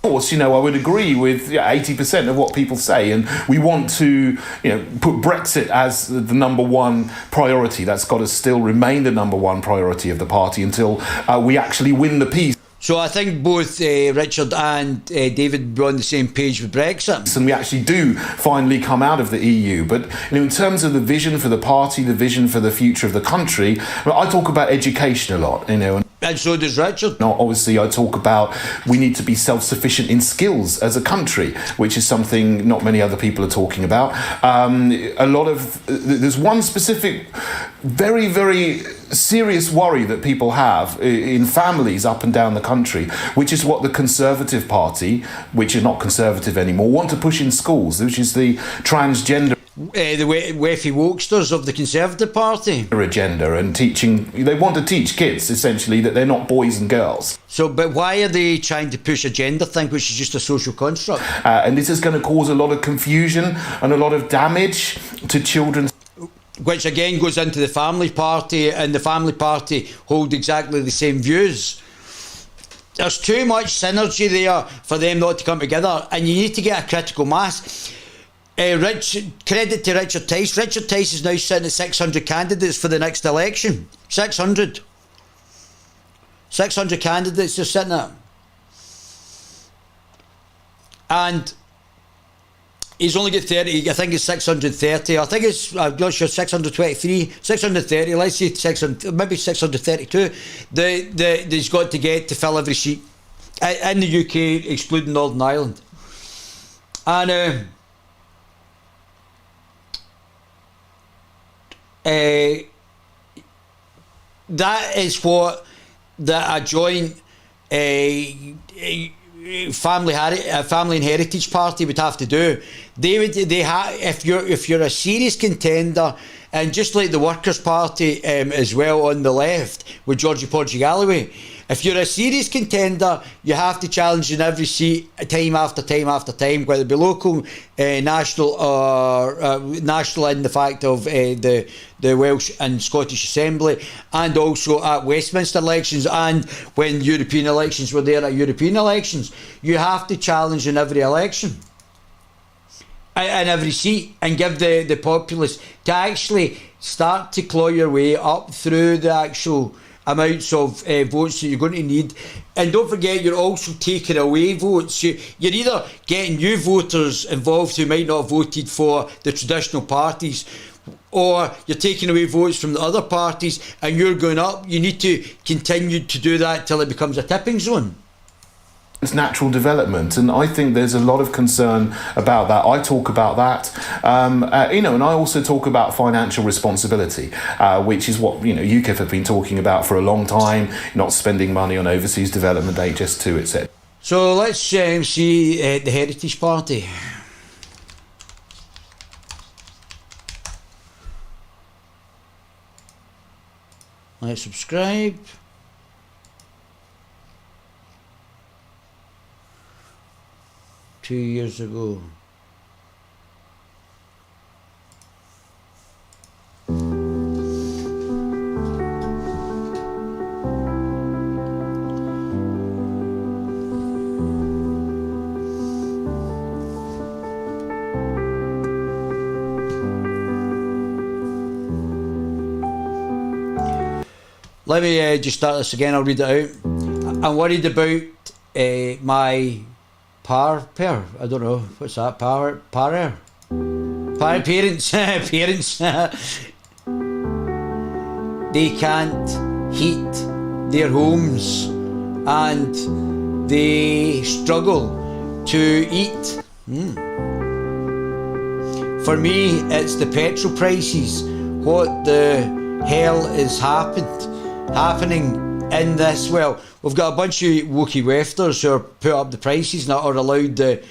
Of course, you know, I would agree with 80% of what people say, and we want to, you know, put Brexit as the number one priority. That's got to still remain the number one priority of the party until we actually win the peace. So I think both Richard and David were on the same page with Brexit. And we actually do finally come out of the EU. But you know, in terms of the vision for the party, the vision for the future of the country, I talk about education a lot, you know. And so does Richard. No, obviously, I talk about we need to be self-sufficient in skills as a country, which is something not many other people are talking about. There's one specific, very, very serious worry that people have in families up and down the country, which is what the Conservative Party, which is not Conservative anymore, want to push in schools, which is the transgender. The Weffy Wokesters of the Conservative Party agenda, and teaching, they want to teach kids essentially that they're not boys and girls. So, but why are they trying to push a gender thing, which is just a social construct? And this is going to cause a lot of confusion and a lot of damage to children. Which again goes into the Family Party, and the Family Party hold exactly the same views. There's too much synergy there for them not to come together, and you need to get a critical mass. Credit to Richard Tice. Richard Tice is now sitting at 600 candidates for the next election. 600 candidates they're sitting at. And he's only got 30, I think it's 630, I think it's, I'm not sure, 623, 630, let's say 600, maybe 632, he's got to get to fill every seat in the UK, excluding Northern Ireland. And that is what a joint family and heritage party would have to do. If you're a serious contender, and just like the Workers' Party as well on the left with Georgie Porgy Galloway, if you're a serious contender, you have to challenge in every seat time after time after time, whether it be local, national, or national in the fact of the Welsh and Scottish Assembly, and also at Westminster elections, and when European elections were there at European elections. You have to challenge in every election, in every seat, and give the populace to actually start to claw your way up through the actual amounts of votes that you're going to need. And don't forget, you're also taking away votes. You're either getting new voters involved who might not have voted for the traditional parties, or you're taking away votes from the other parties and you're going up. You need to continue to do that till it becomes a tipping zone. It's natural development, and I think there's a lot of concern about that. I talk about that, and I also talk about financial responsibility, which is what UKIP have been talking about for a long time. Not spending money on overseas development, HS2, etc. So let's see the Heritage Party. Let's subscribe. Two years ago. Let me just start this again, I'll read it out. I'm worried about my parents. They can't heat their homes and they struggle to eat. For me, it's the petrol prices. What the hell is happening in this? Well, we've got a bunch of wookie wefters who are put up the prices and are allowed the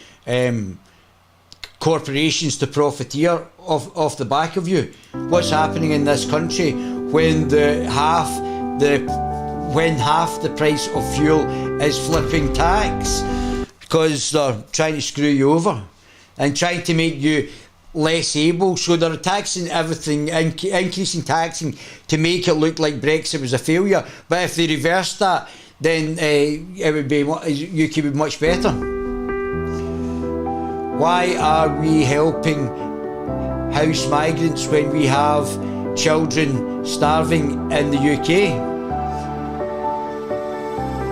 corporations to profiteer off the back of you. What's happening in this country when half the price of fuel is flipping tax, because they're trying to screw you over and trying to make you less able, so they're taxing everything, increasing taxing to make it look like Brexit was a failure. But if they reversed that, then it would be UK would be much better. Why are we helping house migrants when we have children starving in the UK?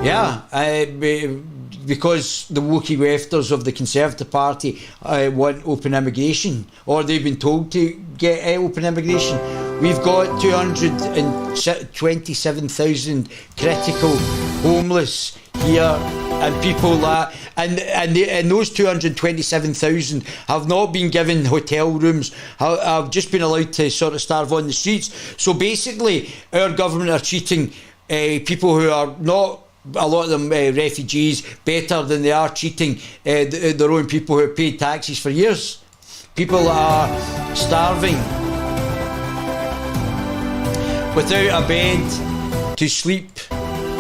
Yeah, because the wookie wefters of the Conservative Party want open immigration, or they've been told to get open immigration. We've got 227,000 critical homeless here, and people that, and those 227,000 have not been given hotel rooms, have just been allowed to sort of starve on the streets. So basically, our government are treating people who are not, a lot of them refugees, better than they are treating their own people who have paid taxes for years. People are starving without a bed to sleep,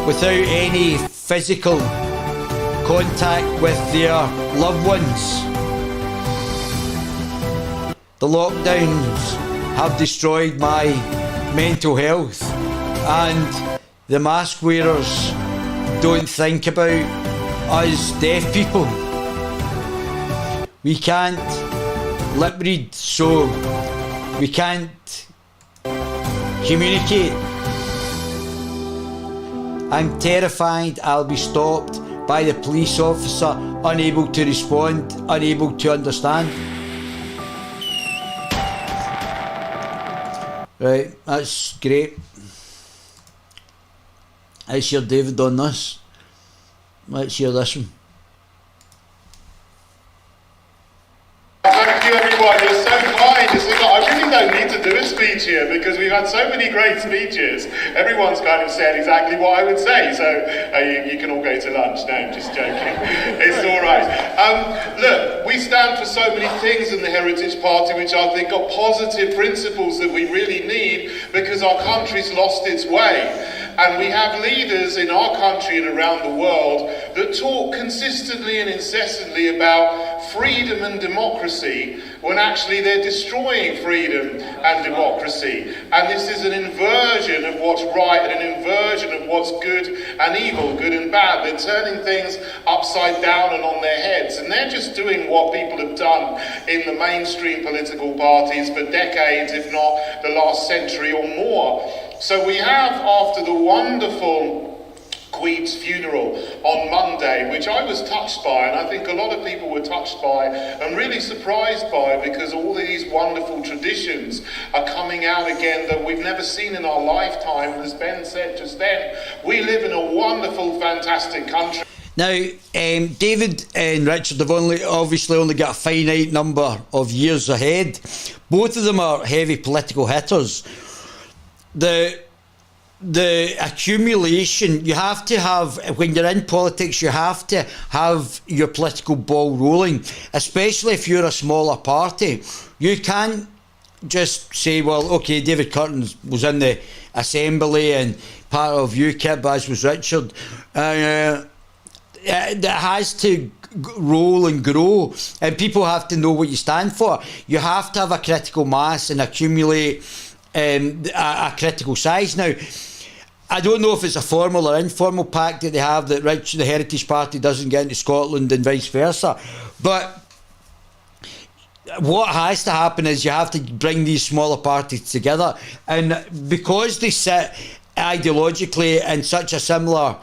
without any physical contact with their loved ones. The lockdowns have destroyed my mental health, and the mask wearers don't think about us deaf people. We can't lip read, so we can't communicate. I'm terrified I'll be stopped by the police officer, unable to respond, unable to understand. Right, that's great. Let's hear David on this. Let's hear this one. Thank you everyone, you're so kind. I really don't need to do a speech here because we've had so many great speeches. Everyone's kind of said exactly what I would say, so you can all go to lunch. No, I'm just joking. It's all right. Look, we stand for so many things in the Heritage Party which I think are positive principles that we really need because our country's lost its way. And we have leaders in our country and around the world that talk consistently and incessantly about freedom and democracy when actually they're destroying freedom and democracy. And this is an inversion of what's right and an inversion of what's good and evil, good and bad. They're turning things upside down and on their heads. And they're just doing what people have done in the mainstream political parties for decades, if not the last century or more. So we have, after the wonderful Queen's funeral on Monday, which I was touched by, and I think a lot of people were touched by and really surprised by, because all these wonderful traditions are coming out again that we've never seen in our lifetime. And as Ben said just then, we live in a wonderful, fantastic country. Now, David and Richard have obviously only got a finite number of years ahead. Both of them are heavy political hitters. The accumulation, you have to have, when you're in politics, you have to have your political ball rolling, especially if you're a smaller party. You can't just say, well, okay, David Curtin was in the Assembly and part of UKIP, as was Richard. It has to roll and grow, and people have to know what you stand for. You have to have a critical mass and accumulate a critical size. Now, I don't know if it's a formal or informal pact that they have that the Heritage Party doesn't get into Scotland and vice versa, but what has to happen is you have to bring these smaller parties together, and because they sit ideologically in such a similar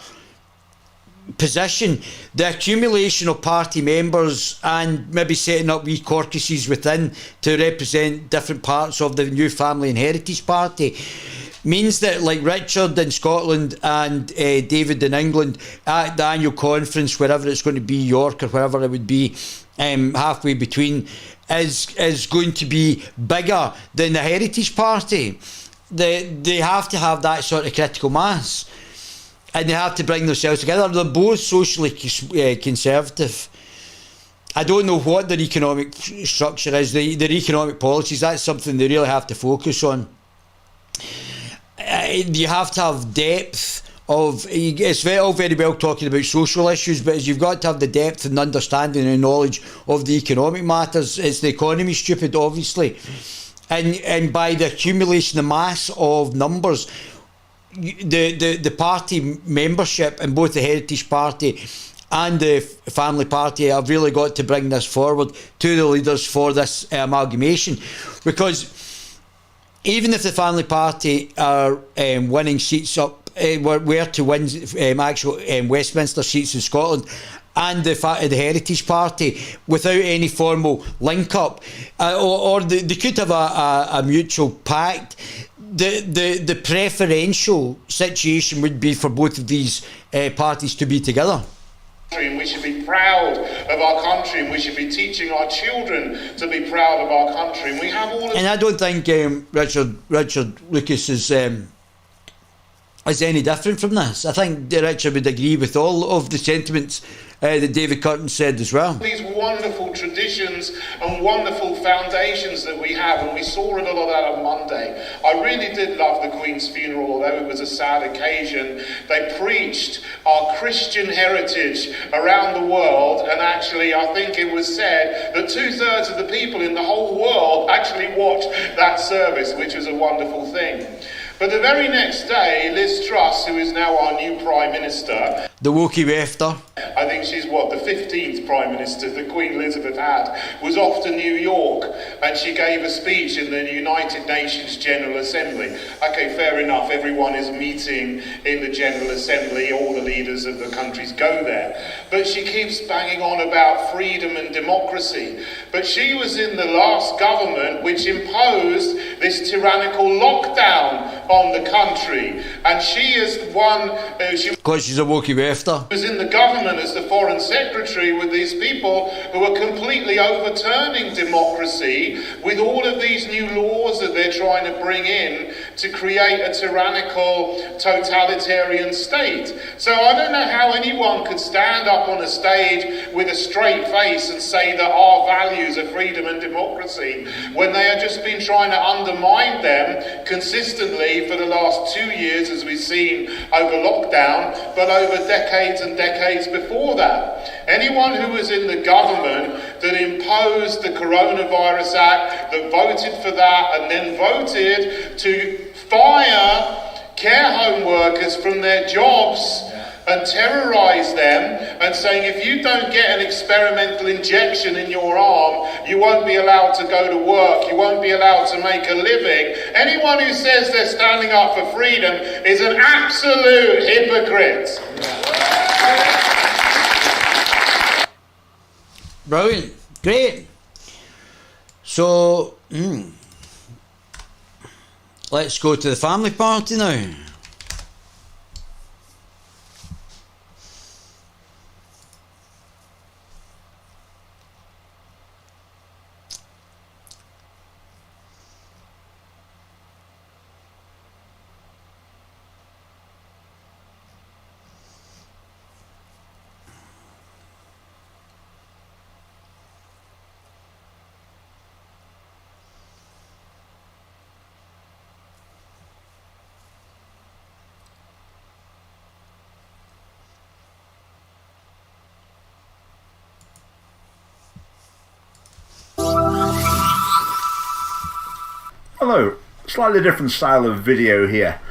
position, the accumulation of party members and maybe setting up wee caucuses within to represent different parts of the new Family and Heritage Party means that, like Richard in Scotland and David in England at the annual conference, wherever it's going to be, York or wherever it would be, halfway between, is going to be bigger than the Heritage Party. They have to have that sort of critical mass, and they have to bring themselves together. They're both socially conservative. I don't know what their economic structure is, their economic policies. That's something they really have to focus on. You have to have depth of, it's all very well talking about social issues, but you've got to have the depth and understanding and knowledge of the economic matters. It's the economy, stupid, obviously. And by the accumulation, the mass of numbers, the party membership in both the Heritage Party and the Family Party have really got to bring this forward to the leaders for this amalgamation, because even if the Family Party are winning seats up, were to win actual Westminster seats in Scotland, and the Heritage Party without any formal link up, or they could have a mutual pact, the preferential situation would be for both of these parties to be together. And we should be proud of our country, and we should be teaching our children to be proud of our country. And we have all of. And I don't think Richard Lucas is any different from this. I think Richard would agree with all of the sentiments that David Curtin said as well. These wonderful traditions and wonderful foundations that we have, and we saw a lot of that on Monday. I really did love the Queen's funeral, although it was a sad occasion. They preached our Christian heritage around the world, and actually I think it was said that 2/3 of the people in the whole world actually watched that service, which was a wonderful thing. But the very next day, Liz Truss, who is now our new Prime Minister, The Wookiee after. I think she's the 15th Prime Minister that Queen Elizabeth had, was off to New York, and she gave a speech in the United Nations General Assembly. Okay, fair enough, everyone is meeting in the General Assembly, all the leaders of the countries go there. But she keeps banging on about freedom and democracy. But she was in the last government which imposed this tyrannical lockdown on the country, and she is one Because she's a Wookiee after. was in the government as the Foreign Secretary with these people who are completely overturning democracy with all of these new laws that they're trying to bring in to create a tyrannical, totalitarian state. So I don't know how anyone could stand up on a stage with a straight face and say that our values are freedom and democracy when they have just been trying to undermine them consistently for the last 2 years, as we've seen over lockdown, but over decades and decades before that. Anyone who was in the government that imposed the Coronavirus Act, that voted for that, and then voted to fire care home workers from their jobs and terrorise them and saying if you don't get an experimental injection in your arm, you won't be allowed to go to work, you won't be allowed to make a living. Anyone who says they're standing up for freedom is an absolute hypocrite. Brilliant. Great. So, let's go to the family party now. Hello, slightly different style of video here.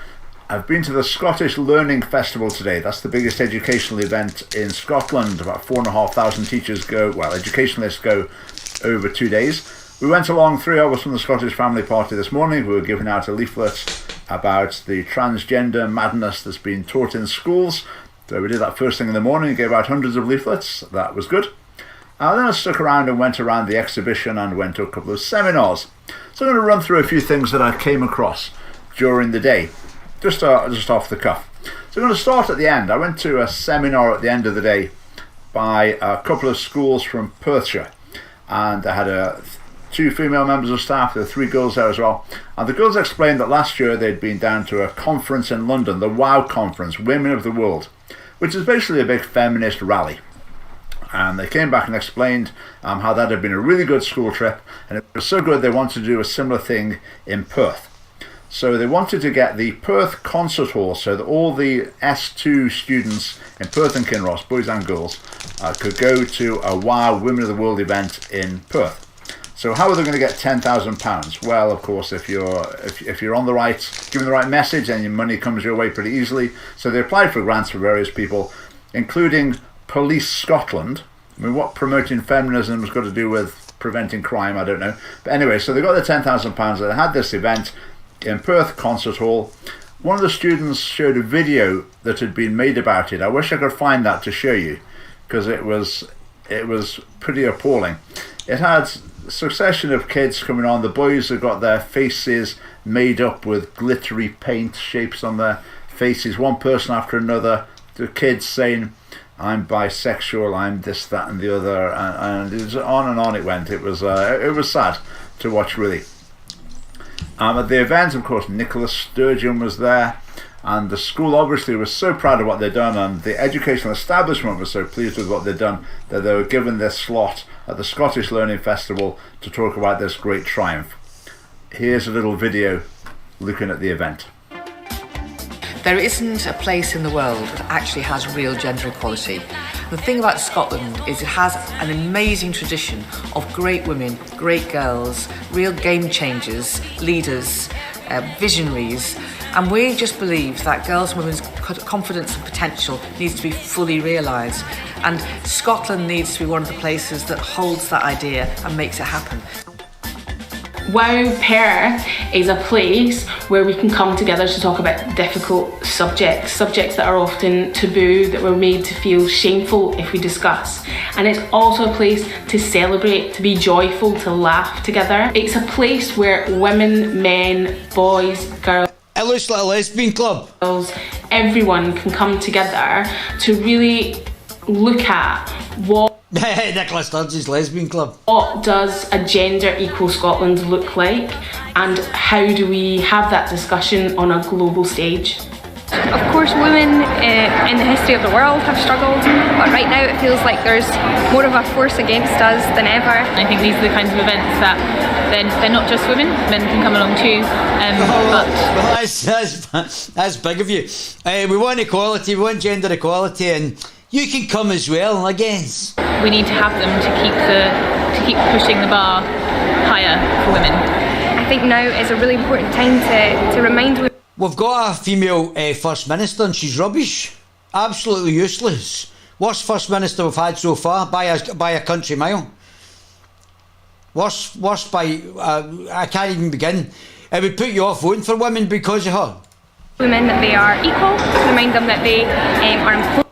I've been to the Scottish Learning Festival today. That's the biggest educational event in Scotland. About 4,500 teachers go, well, educationalists go over 2 days. We went along, 3 of us from the Scottish Family Party this morning. We were giving out a leaflet about the transgender madness that's been taught in schools. So we did that first thing in the morning, gave out hundreds of leaflets. That was good. Then I stuck around and went around the exhibition and went to a couple of seminars. So I'm going to run through a few things that I came across during the day, just off the cuff. So I'm going to start at the end. I went to a seminar at the end of the day by a couple of schools from Perthshire, and I had 2 female members of staff. There were 3 girls there as well, and the girls explained that last year they'd been down to a conference in London, the WOW conference, Women of the World, which is basically a big feminist rally. And they came back and explained how that had been a really good school trip, and it was so good they wanted to do a similar thing in Perth. So they wanted to get the Perth Concert Hall so that all the S2 students in Perth and Kinross, boys and girls, could go to a WOW Women of the World event in Perth. So how are they going to get £10,000? Well, of course, if you're on the right, giving the right message, then your money comes your way pretty easily. So they applied for grants for various people, including Police Scotland. I mean, what promoting feminism has got to do with preventing crime, I don't know. But anyway, so they got the £10,000. They had this event in Perth Concert Hall. One of the students showed a video that had been made about it. I wish I could find that to show you, because it was pretty appalling. It had a succession of kids coming on. The boys have got their faces made up with glittery paint shapes on their faces, one person after another. The kids saying, I'm bisexual, I'm this, that and the other, and it was on and on it went. It was sad to watch, really. At the event, of course, Nicola Sturgeon was there, and the school obviously was so proud of what they'd done, and the educational establishment was so pleased with what they'd done that they were given this slot at the Scottish Learning Festival to talk about this great triumph. Here's a little video looking at the event. There isn't a place in the world that actually has real gender equality. The thing about Scotland is it has an amazing tradition of great women, great girls, real game changers, leaders, visionaries, and we just believe that girls and women's confidence and potential needs to be fully realised, and Scotland needs to be one of the places that holds that idea and makes it happen. Wow Pair is a place where we can come together to talk about difficult subjects that are often taboo, that we're made to feel shameful if we discuss. And it's also a place to celebrate, to be joyful, to laugh together. It's a place where women, men, boys, girls... It looks like a lesbian club. Everyone can come together to really look at what... Nicola Sturgeon's lesbian club. What does a gender equal Scotland look like, and how do we have that discussion on a global stage? Of course, women in the history of the world have struggled, but right now it feels like there's more of a force against us than ever. I think these are the kinds of events that they're not just women, men can come along too. That's big of you. We want equality, we want gender equality, and you can come as well, I guess. We need to have them to keep pushing the bar higher for women. I think now is a really important time to remind women. We've got a female First Minister and she's rubbish. Absolutely useless. Worst First Minister we've had so far by a country mile. Worst by... I can't even begin. It would put you off voting for women because of her. Women that they are equal, remind them that they are important.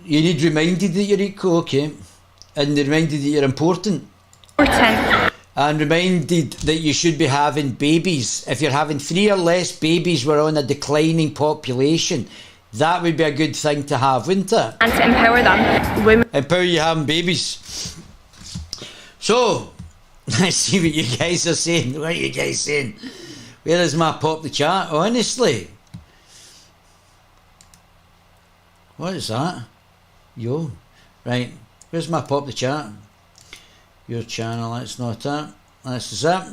You need reminded that you're equal, okay. And reminded that you're important. And reminded that you should be having babies. If you're having 3 or less babies, we're on a declining population. That would be a good thing to have, wouldn't it? And to empower them. Women. Empower you having babies. So, let's see what you guys are saying. What are you guys saying? Where is my pop the chat? Honestly. What is that? Yo. Right. Where's my pop the chat? Your channel, that's not it. This is it.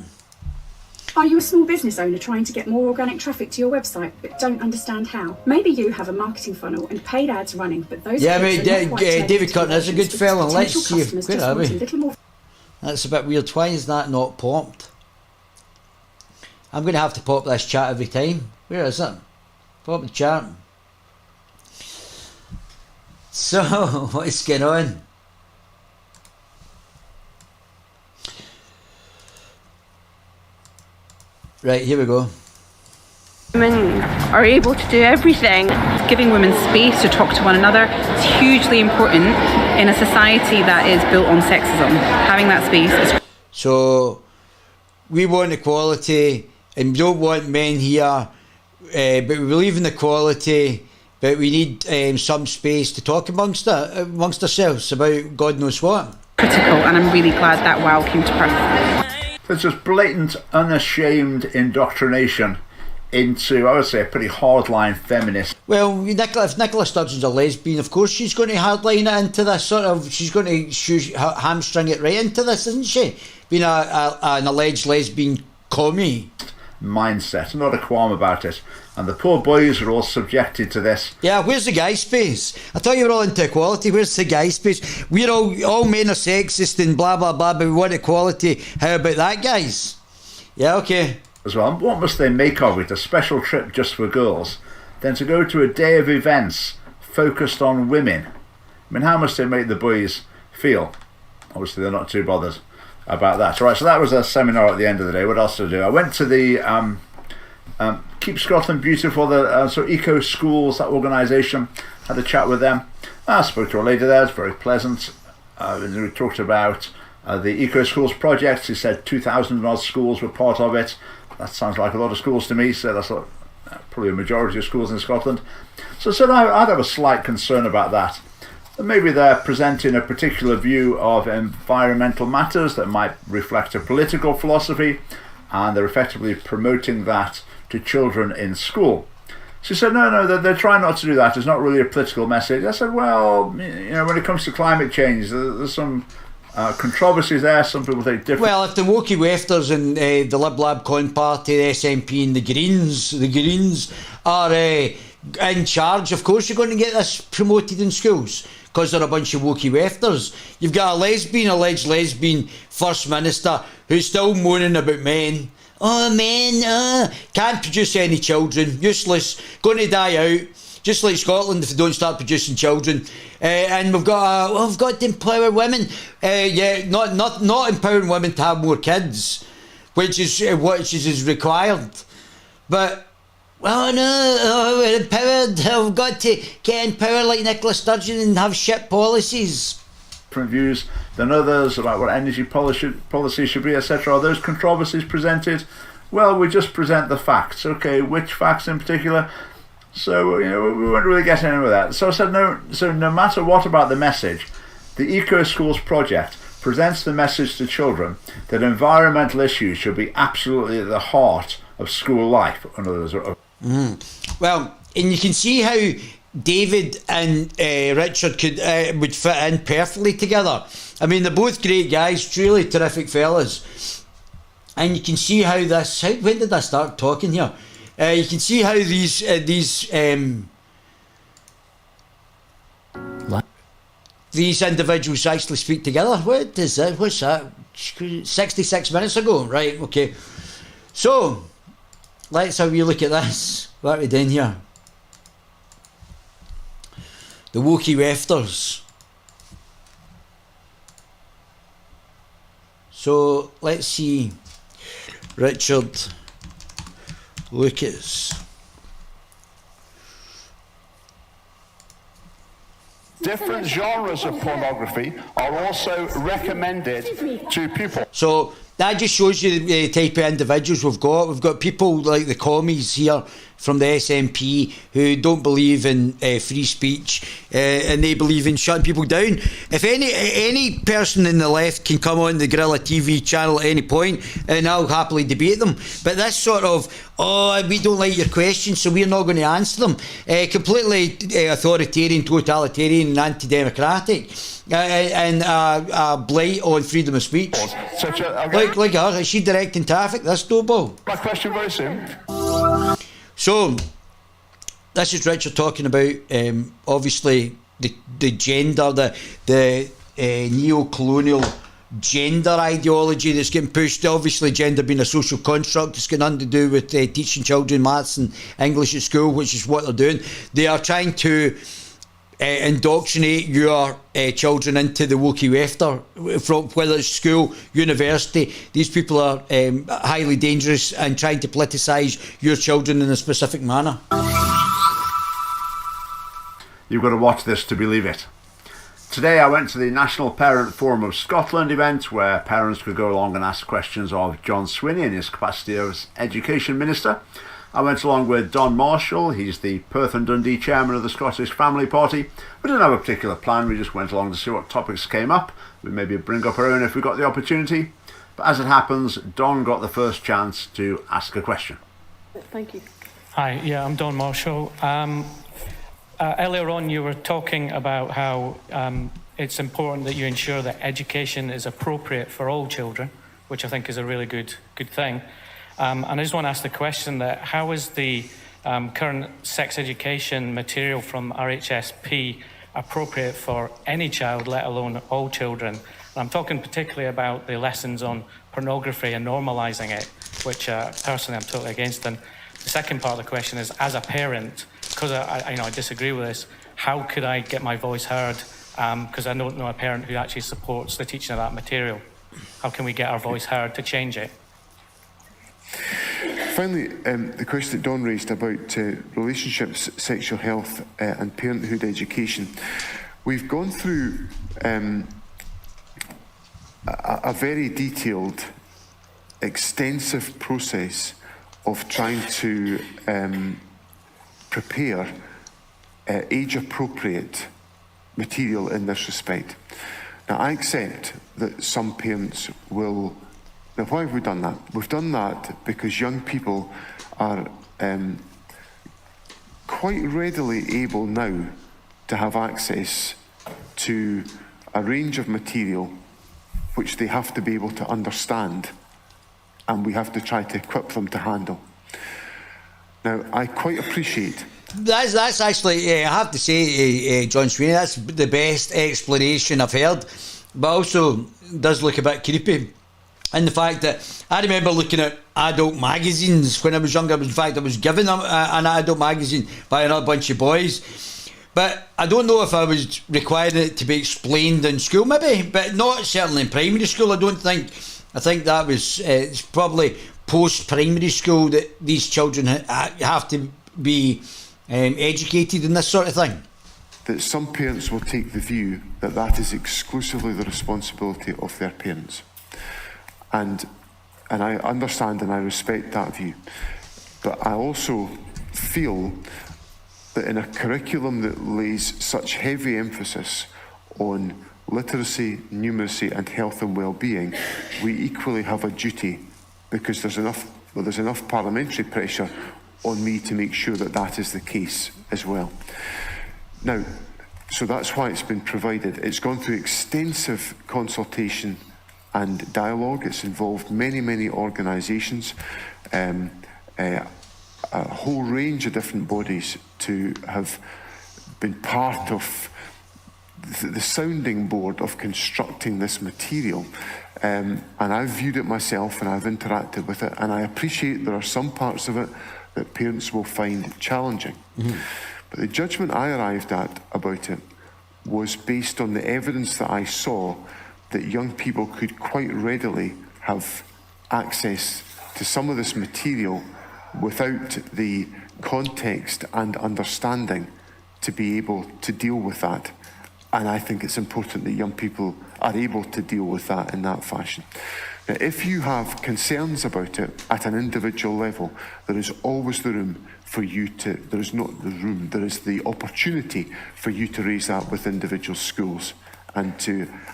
Are you a small business owner trying to get more organic traffic to your website but don't understand how? Maybe you have a marketing funnel and paid ads running, but those David Cotton is a good fella. Let's see if... Where are we? More... That's a bit weird. Why is that not popped? I'm going to have to pop this chat every time. Where is it? Pop the chat. So, what is going on? Right, here we go. Women are able to do everything. Giving women space to talk to one another is hugely important in a society that is built on sexism. Having that space is... So, we want equality and we don't want men here, but we believe in equality, but we need some space to talk amongst ourselves about God knows what. Critical, and I'm really glad that WOW came to Perth. It's just blatant, unashamed indoctrination into, I would say, a pretty hardline feminist. Well, if Nicola Sturgeon's a lesbian, of course she's going to hardline it into this sort of... She's going to hamstring it right into this, isn't she? Being an alleged lesbian commie. Mindset, not a qualm about it. And the poor boys are all subjected to this. Yeah, where's the guy space? I thought you were all into equality. Where's the guy space? We're all men are sexist and blah blah blah, but we want equality. How about that, guys? Yeah, okay. As well, what must they make of it? A special trip just for girls, then to go to a day of events focused on women. I mean, how must they make the boys feel? Obviously, they're not too bothered about that. All right, so that was a seminar at the end of the day. What else did I do? I went to the Keep Scotland Beautiful, the Eco Schools, that organisation. Had a chat with them. I spoke to a lady there. It's very pleasant. We talked about the Eco Schools project. She said 2,000 odd schools were part of it. That sounds like a lot of schools to me. So that's probably a majority of schools in Scotland. So I'd have a slight concern about that. Maybe they're presenting a particular view of environmental matters that might reflect a political philosophy, and they're effectively promoting that to children in school. She said, no, they're trying not to do that. It's not really a political message. I said, well, when it comes to climate change, there's some Controversies there, some people think different. Well, if the Wokey Wefters and the Lib Lab Con Party, the SNP and the Greens are in charge, of course you're going to get this promoted in schools, because they're a bunch of Wokey Wefters. You've got alleged lesbian First Minister who's still moaning about men. Oh, men, can't produce any children, useless, going to die out, just like Scotland if they don't start producing children. And we've got to empower women. Not empowering women to have more kids, which is required. But, well, no, we're empowered. We've got to get in power like Nicola Sturgeon and have shit policies. Different views than others about what energy policy should be, etc. Are those controversies presented? Well, we just present the facts. Okay, which facts in particular? So, we won't really get into that. So I said no matter what about the message, the Eco Schools project presents the message to children that environmental issues should be absolutely at the heart of school life. Well, and you can see how David and Richard would fit in perfectly together. I mean, they're both great guys, truly terrific fellas. And you can see how when did I start talking here? You can see how these individuals actually speak together. What is that? What's that? 66 minutes ago, right? Okay. So let's have a wee look at this. What are we doing here? The Wokey Wefters. So let's see. Richard Lucas. Different genres of pornography are also recommended to pupils. So that just shows you the type of individuals we've got. We've got people like the commies here from the SNP who don't believe in free speech and they believe in shutting people down. If any person in the left can come on the Guerilla TV channel at any point and I'll happily debate them. But this sort of, we don't like your questions so we're not going to answer them, completely authoritarian, totalitarian and anti-democratic. And a blight on freedom of speech. Like her, is she directing traffic? That's no ball. My question very soon. So, this is Richard talking about obviously the gender, the neo-colonial gender ideology that's getting pushed. Obviously, gender being a social construct, it's got nothing to do with teaching children maths and English at school, which is what they're doing. They are trying to indoctrinate your children into the Wokey Wefter, from whether it's school, university. These people are highly dangerous and trying to politicise your children in a specific manner. You've got to watch this to believe it. Today I went to the National Parent Forum of Scotland event where parents could go along and ask questions of John Swinney in his capacity as Education Minister. I went along with Don Marshall. He's the Perth and Dundee chairman of the Scottish Family Party. We didn't have a particular plan, we just went along to see what topics came up. We'd maybe bring up our own if we got the opportunity. But as it happens, Don got the first chance to ask a question. Thank you. Hi, I'm Don Marshall. Earlier on you were talking about how it's important that you ensure that education is appropriate for all children, which I think is a really good thing. And I just want to ask the question that how is the current sex education material from RHSP appropriate for any child, let alone all children? And I'm talking particularly about the lessons on pornography and normalising it, which personally I'm totally against. And the second part of the question is, as a parent, because I disagree with this, how could I get my voice heard? Because I don't know a parent who actually supports the teaching of that material. How can we get our voice heard to change it? Finally, the question that Don raised about relationships, sexual health and parenthood education. We've gone through a very detailed, extensive process of trying to prepare age-appropriate material in this respect. Now, I accept that some parents will. Now, why have we done that? We've done that because young people are quite readily able now to have access to a range of material which they have to be able to understand, and we have to try to equip them to handle. Now, I quite appreciate... That's actually, I have to say, John Sweeney, that's the best explanation I've heard, but also does look a bit creepy. And the fact that I remember looking at adult magazines when I was younger. In fact, I was given an adult magazine by another bunch of boys. But I don't know if I was requiring it to be explained in school, maybe, but not certainly in primary school, I don't think. I think that was it's probably post-primary school that these children have to be educated in this sort of thing. That some parents will take the view that that is exclusively the responsibility of their parents. And I understand and I respect that view. But I also feel that in a curriculum that lays such heavy emphasis on literacy, numeracy and health and well-being, we equally have a duty, because there's enough parliamentary pressure on me to make sure that that is the case as well. Now, so that's why it's been provided. It's gone through extensive consultation and dialogue. It's involved many, many organisations, a whole range of different bodies to have been part of the sounding board of constructing this material. And I've viewed it myself and I've interacted with it, and I appreciate there are some parts of it that parents will find challenging. Mm-hmm. But the judgment I arrived at about it was based on the evidence that I saw that young people could quite readily have access to some of this material without the context and understanding to be able to deal with that. And I think it's important that young people are able to deal with that in that fashion. Now, if you have concerns about it at an individual level, there is always the room for you to, there is not the room, there is the opportunity for you to raise that with individual schools. And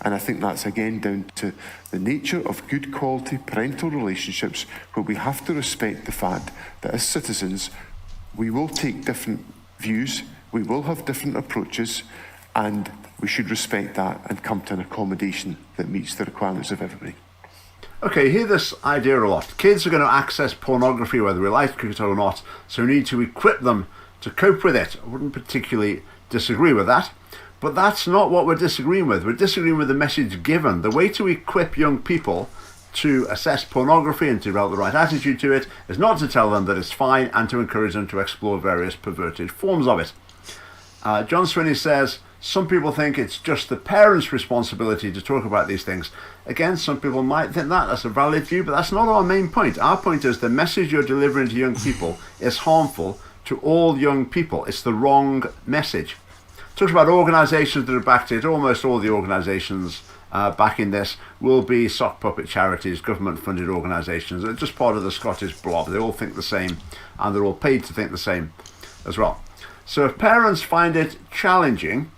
I think that's again down to the nature of good quality parental relationships, where we have to respect the fact that as citizens, we will take different views, we will have different approaches, and we should respect that and come to an accommodation that meets the requirements of everybody. Okay, hear this idea a lot. Kids are going to access pornography whether we like it or not, so we need to equip them to cope with it. I wouldn't particularly disagree with that, but that's not what we're disagreeing with. We're disagreeing with the message given. The way to equip young people to assess pornography and to develop the right attitude to it is not to tell them that it's fine and to encourage them to explore various perverted forms of it. John Sweeney says, some people think it's just the parents' responsibility to talk about these things. Again, some people might think that's a valid view, but that's not our main point. Our point is the message you're delivering to young people is harmful to all young people. It's the wrong message. Talks about organisations that are backed it. Almost all the organisations backing this will be sock puppet charities, government-funded organisations. They're just part of the Scottish blob. They all think the same, and they're all paid to think the same as well. So if parents find it challenging,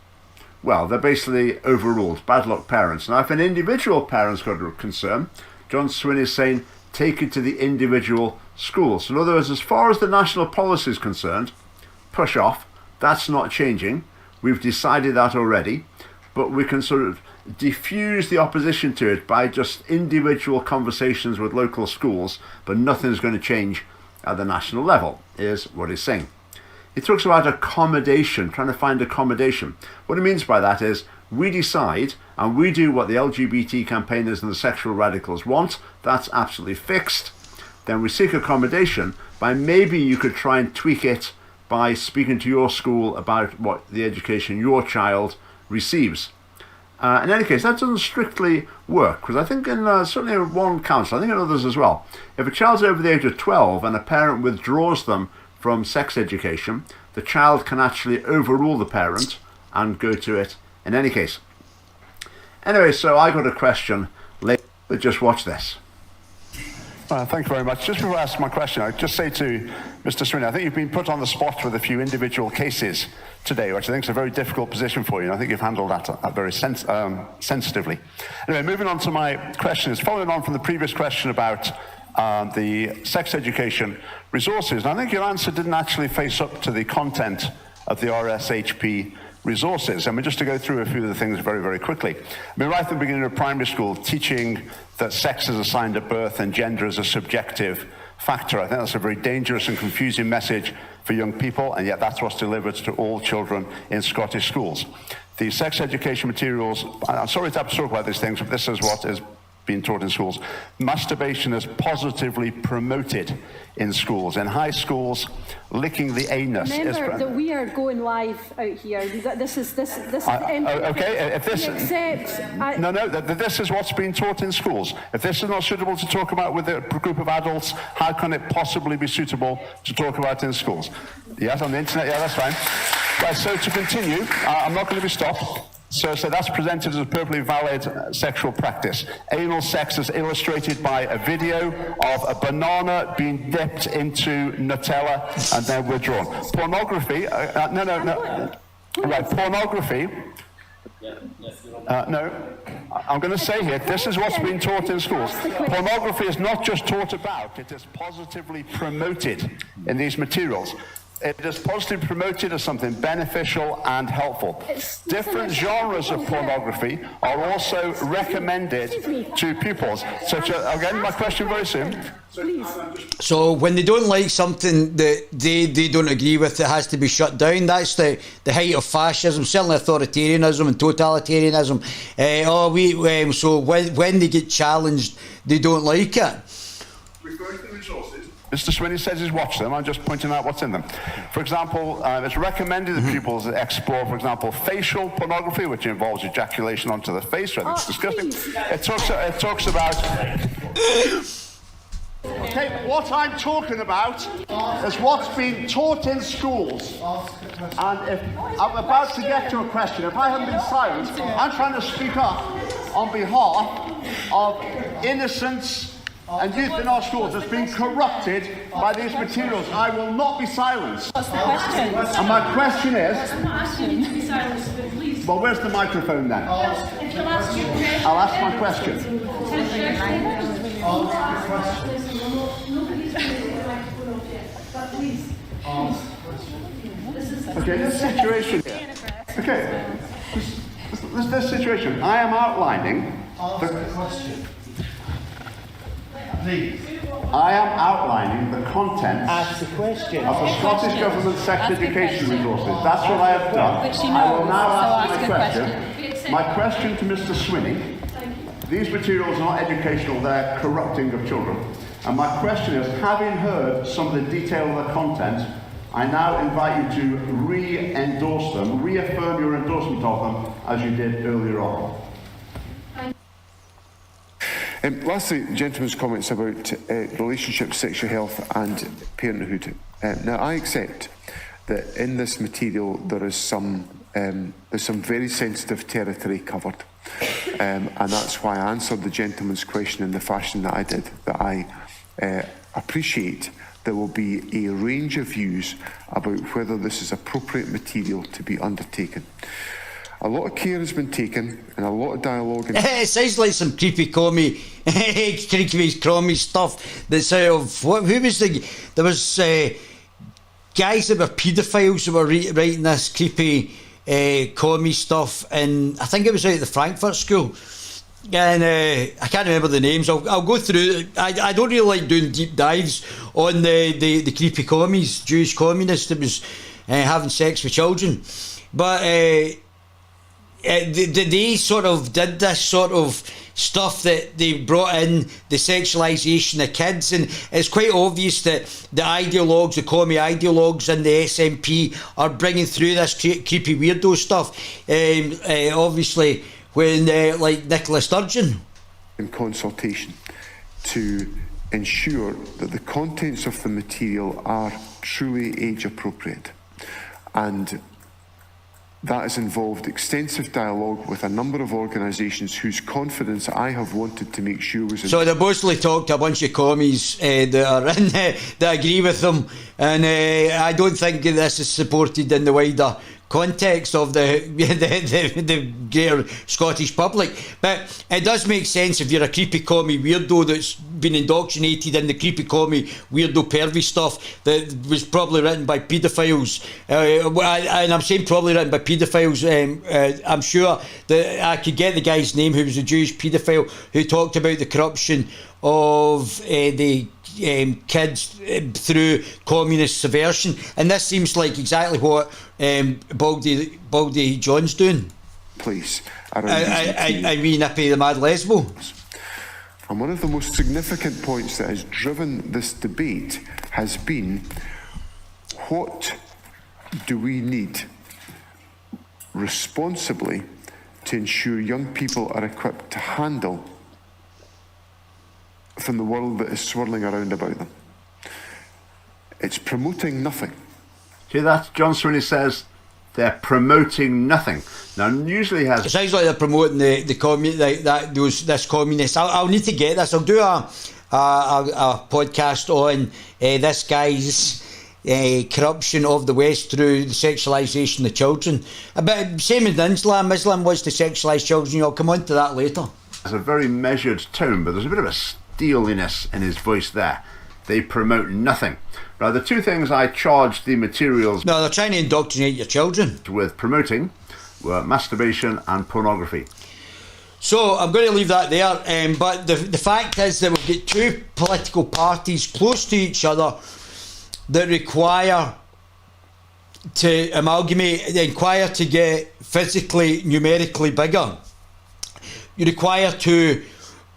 well, they're basically overruled. Bad luck parents. Now, if an individual parent's got a concern, John Sweeney is saying take it to the individual school. So in other words, as far as the national policy is concerned, push off. That's not changing. We've decided that already. But we can sort of diffuse the opposition to it by just individual conversations with local schools, but nothing's going to change at the national level, is what he's saying. He talks about accommodation, trying to find accommodation. What he means by that is we decide and we do what the LGBT campaigners and the sexual radicals want. That's absolutely fixed. Then we seek accommodation by maybe you could try and tweak it by speaking to your school about what the education your child receives. In any case, that doesn't strictly work, because I think in certainly in one council, I think in others as well, if a child's over the age of 12 and a parent withdraws them from sex education, the child can actually overrule the parent and go to it in any case. Anyway, so I got a question later, but just watch this. Thank you very much. Just before I ask my question, I'd just say to Mr. Sweeney, I think you've been put on the spot with a few individual cases today, which I think is a very difficult position for you, and I think you've handled that very sensitively. Anyway, moving on to my question, is following on from the previous question about the sex education resources. And I think your answer didn't actually face up to the content of the RSHP resources. I mean, just to go through a few of the things very, very quickly. I mean, right at the beginning of primary school, teaching that sex is assigned at birth and gender is a subjective factor. I think that's a very dangerous and confusing message for young people, and yet that's what's delivered to all children in Scottish schools. The sex education materials, I'm sorry to have to talk about these things, but this is what is being taught in schools. Masturbation is positively promoted in schools. In high schools, licking the anus is... Remember that we are going live out here. This is okay, if this... This is what's being taught in schools. If this is not suitable to talk about with a group of adults, how can it possibly be suitable to talk about in schools? Yes, on the internet, yeah, that's fine. Right, so to continue, I'm not going to be stopped. So that's presented as a perfectly valid sexual practice. Anal sex is illustrated by a video of a banana being dipped into Nutella and then withdrawn. Pornography, Right, pornography. No, I'm going to say here, this is what's being taught in schools. Pornography is not just taught about, it is positively promoted in these materials. It is positively promoted as something beneficial and helpful. Different genres of pornography are also recommended to pupils. Such as, again, my question very soon. So when they don't like something that they don't agree with, it has to be shut down. That's the height of fascism, certainly authoritarianism and totalitarianism. So when they get challenged, they don't like it. Referring to the resources, Mr. Swinney says he's watched them. I'm just pointing out what's in them. For example, it's recommended that pupils explore, for example, facial pornography, which involves ejaculation onto the face. It's disgusting. It talks about... Okay, what I'm talking about is what's being taught in schools. And if I'm about to get to a question, if I haven't been silent, I'm trying to speak up on behalf of innocents and youth in our schools that's been corrupted by these materials. I will not be silenced. What's the question? And my question is... I'm not asking you to be silenced, but please... Well, where's the microphone then? I'll ask you a question. I'll ask my question. Okay, this situation here. Okay, this situation. I am outlining the question. Please. I am outlining the contents of the Scottish Government Sex Education Resources. That's what I have done. I will now ask my question. My question to Mr. Swinney. These materials are not educational, they're corrupting of children. And my question is, having heard some of the detail of the content, I now invite you to re-endorse them, reaffirm your endorsement of them as you did earlier on. Lastly, gentlemen's comments about relationships, sexual health and parenthood. Now, I accept that in this material there is there's some very sensitive territory covered. And that's why I answered the gentleman's question in the fashion that I did, that I appreciate there will be a range of views about whether this is appropriate material to be undertaken. A lot of care has been taken and a lot of dialogue. It sounds like some creepy crummy stuff that's out of there was guys that were paedophiles that were writing this creepy commie stuff, and I think it was out of the Frankfurt school. And I can't remember the names. I'll go through. I don't really like doing deep dives on the creepy commies, Jewish communists that was having sex with children, but they sort of did this sort of stuff that they brought in, the sexualisation of kids, and it's quite obvious that the ideologues, the commie ideologues and the SNP are bringing through this creepy weirdo stuff. Obviously, when like Nicola Sturgeon. In consultation to ensure that the contents of the material are truly age appropriate, and that has involved extensive dialogue with a number of organisations whose confidence I have wanted to make sure was... So they mostly talked to a bunch of commies that are in that agree with them, and I don't think this is supported in the wider context of the greater Scottish public, but it does make sense if you're a creepy commie weirdo that's been indoctrinated in the creepy commie weirdo pervy stuff that was probably written by paedophiles, and I'm saying probably written by paedophiles. I'm sure that I could get the guy's name who was a Jewish paedophile who talked about the corruption of the kids through communist subversion, and this seems like exactly what Baldy John's doing. Place I mean, Nippy the Mad Lesbo. And one of the most significant points that has driven this debate has been, what do we need responsibly to ensure young people are equipped to handle from the world that is swirling around about them? It's promoting nothing. See that? John Sweeney says they're promoting nothing. Now, usually has... It sounds like they're promoting this communist. I'll need to get this. I'll do a podcast on this guy's corruption of the West through the sexualisation of children. But same as Islam. Islam was to sexualise children. I'll come on to that later. It's a very measured tone, but there's a bit of a steeliness in his voice there. They promote nothing. Now, the two things I charged the materials... No, they're trying to indoctrinate your children. ...with promoting were masturbation and pornography. So, I'm going to leave that there, but the fact is that we've got two political parties close to each other that require to amalgamate, require to get physically, numerically bigger. You require to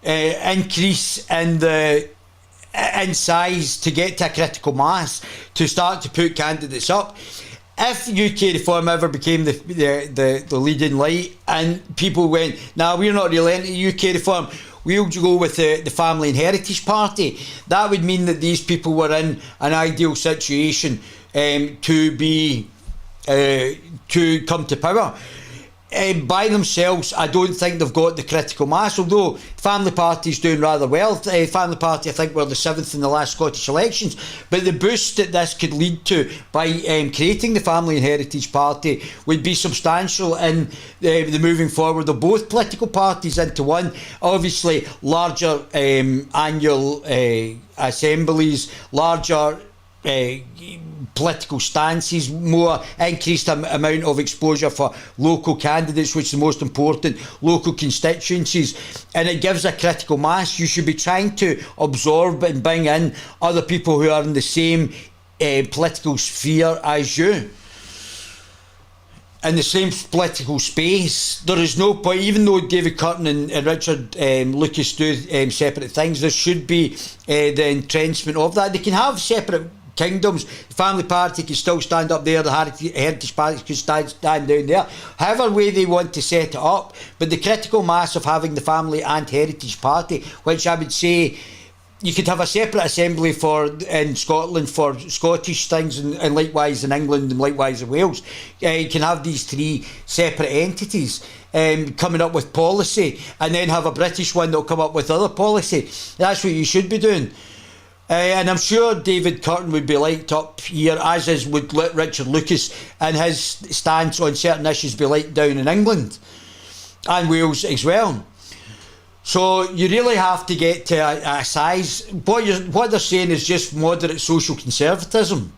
increase in size to get to a critical mass to start to put candidates up. If UK reform ever became the leading light and people went, nah, we're not relenting UK reform, we'll go with the Family and Heritage Party, that would mean that these people were in an ideal situation to come to power. By themselves, I don't think they've got the critical mass, although Family Party's doing rather well. Family Party, I think, were the 7th in the last Scottish elections. But the boost that this could lead to by creating the Family and Heritage Party would be substantial in the moving forward of both political parties into one. Obviously, larger annual assemblies, larger political stances, more increased amount of exposure for local candidates, which is the most important, local constituencies, and it gives a critical mass. You should be trying to absorb and bring in other people who are in the same political sphere as you, in the same political space. There is no point, even though David Curtin and Richard Lucas do separate things, there should be the entrenchment of that. They can have separate kingdoms. The Family Party can still stand up there, the Heritage Party can stand down there, however way they want to set it up. But the critical mass of having the Family and Heritage Party, which I would say you could have a separate assembly in Scotland for Scottish things, and likewise in England, and likewise in Wales. You can have these three separate entities coming up with policy, and then have a British one that'll come up with other policy. That's what you should be doing. And I'm sure David Curtin would be liked up here, as would Richard Lucas, and his stance on certain issues be liked down in England and Wales as well. So you really have to get to a size. What they're saying is just moderate social conservatism.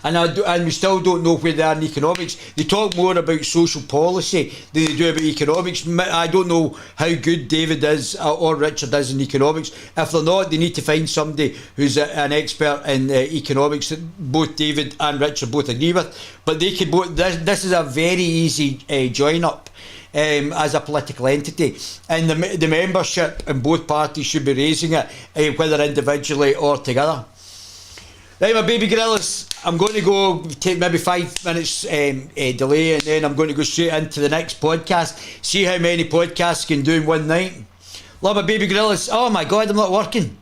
And we still don't know where they are in economics. They talk more about social policy than they do about economics. I don't know how good David is or Richard is in economics. If they're not, they need to find somebody who's an expert in economics that both David and Richard both agree with. But they could both. This is a very easy join up as a political entity, and the membership in both parties should be raising it, whether individually or together. Right, my baby gorillas, I'm going to go take maybe 5 minutes delay, and then I'm going to go straight into the next podcast, see how many podcasts can do in one night. Love my baby gorillas. Oh my God, I'm not working.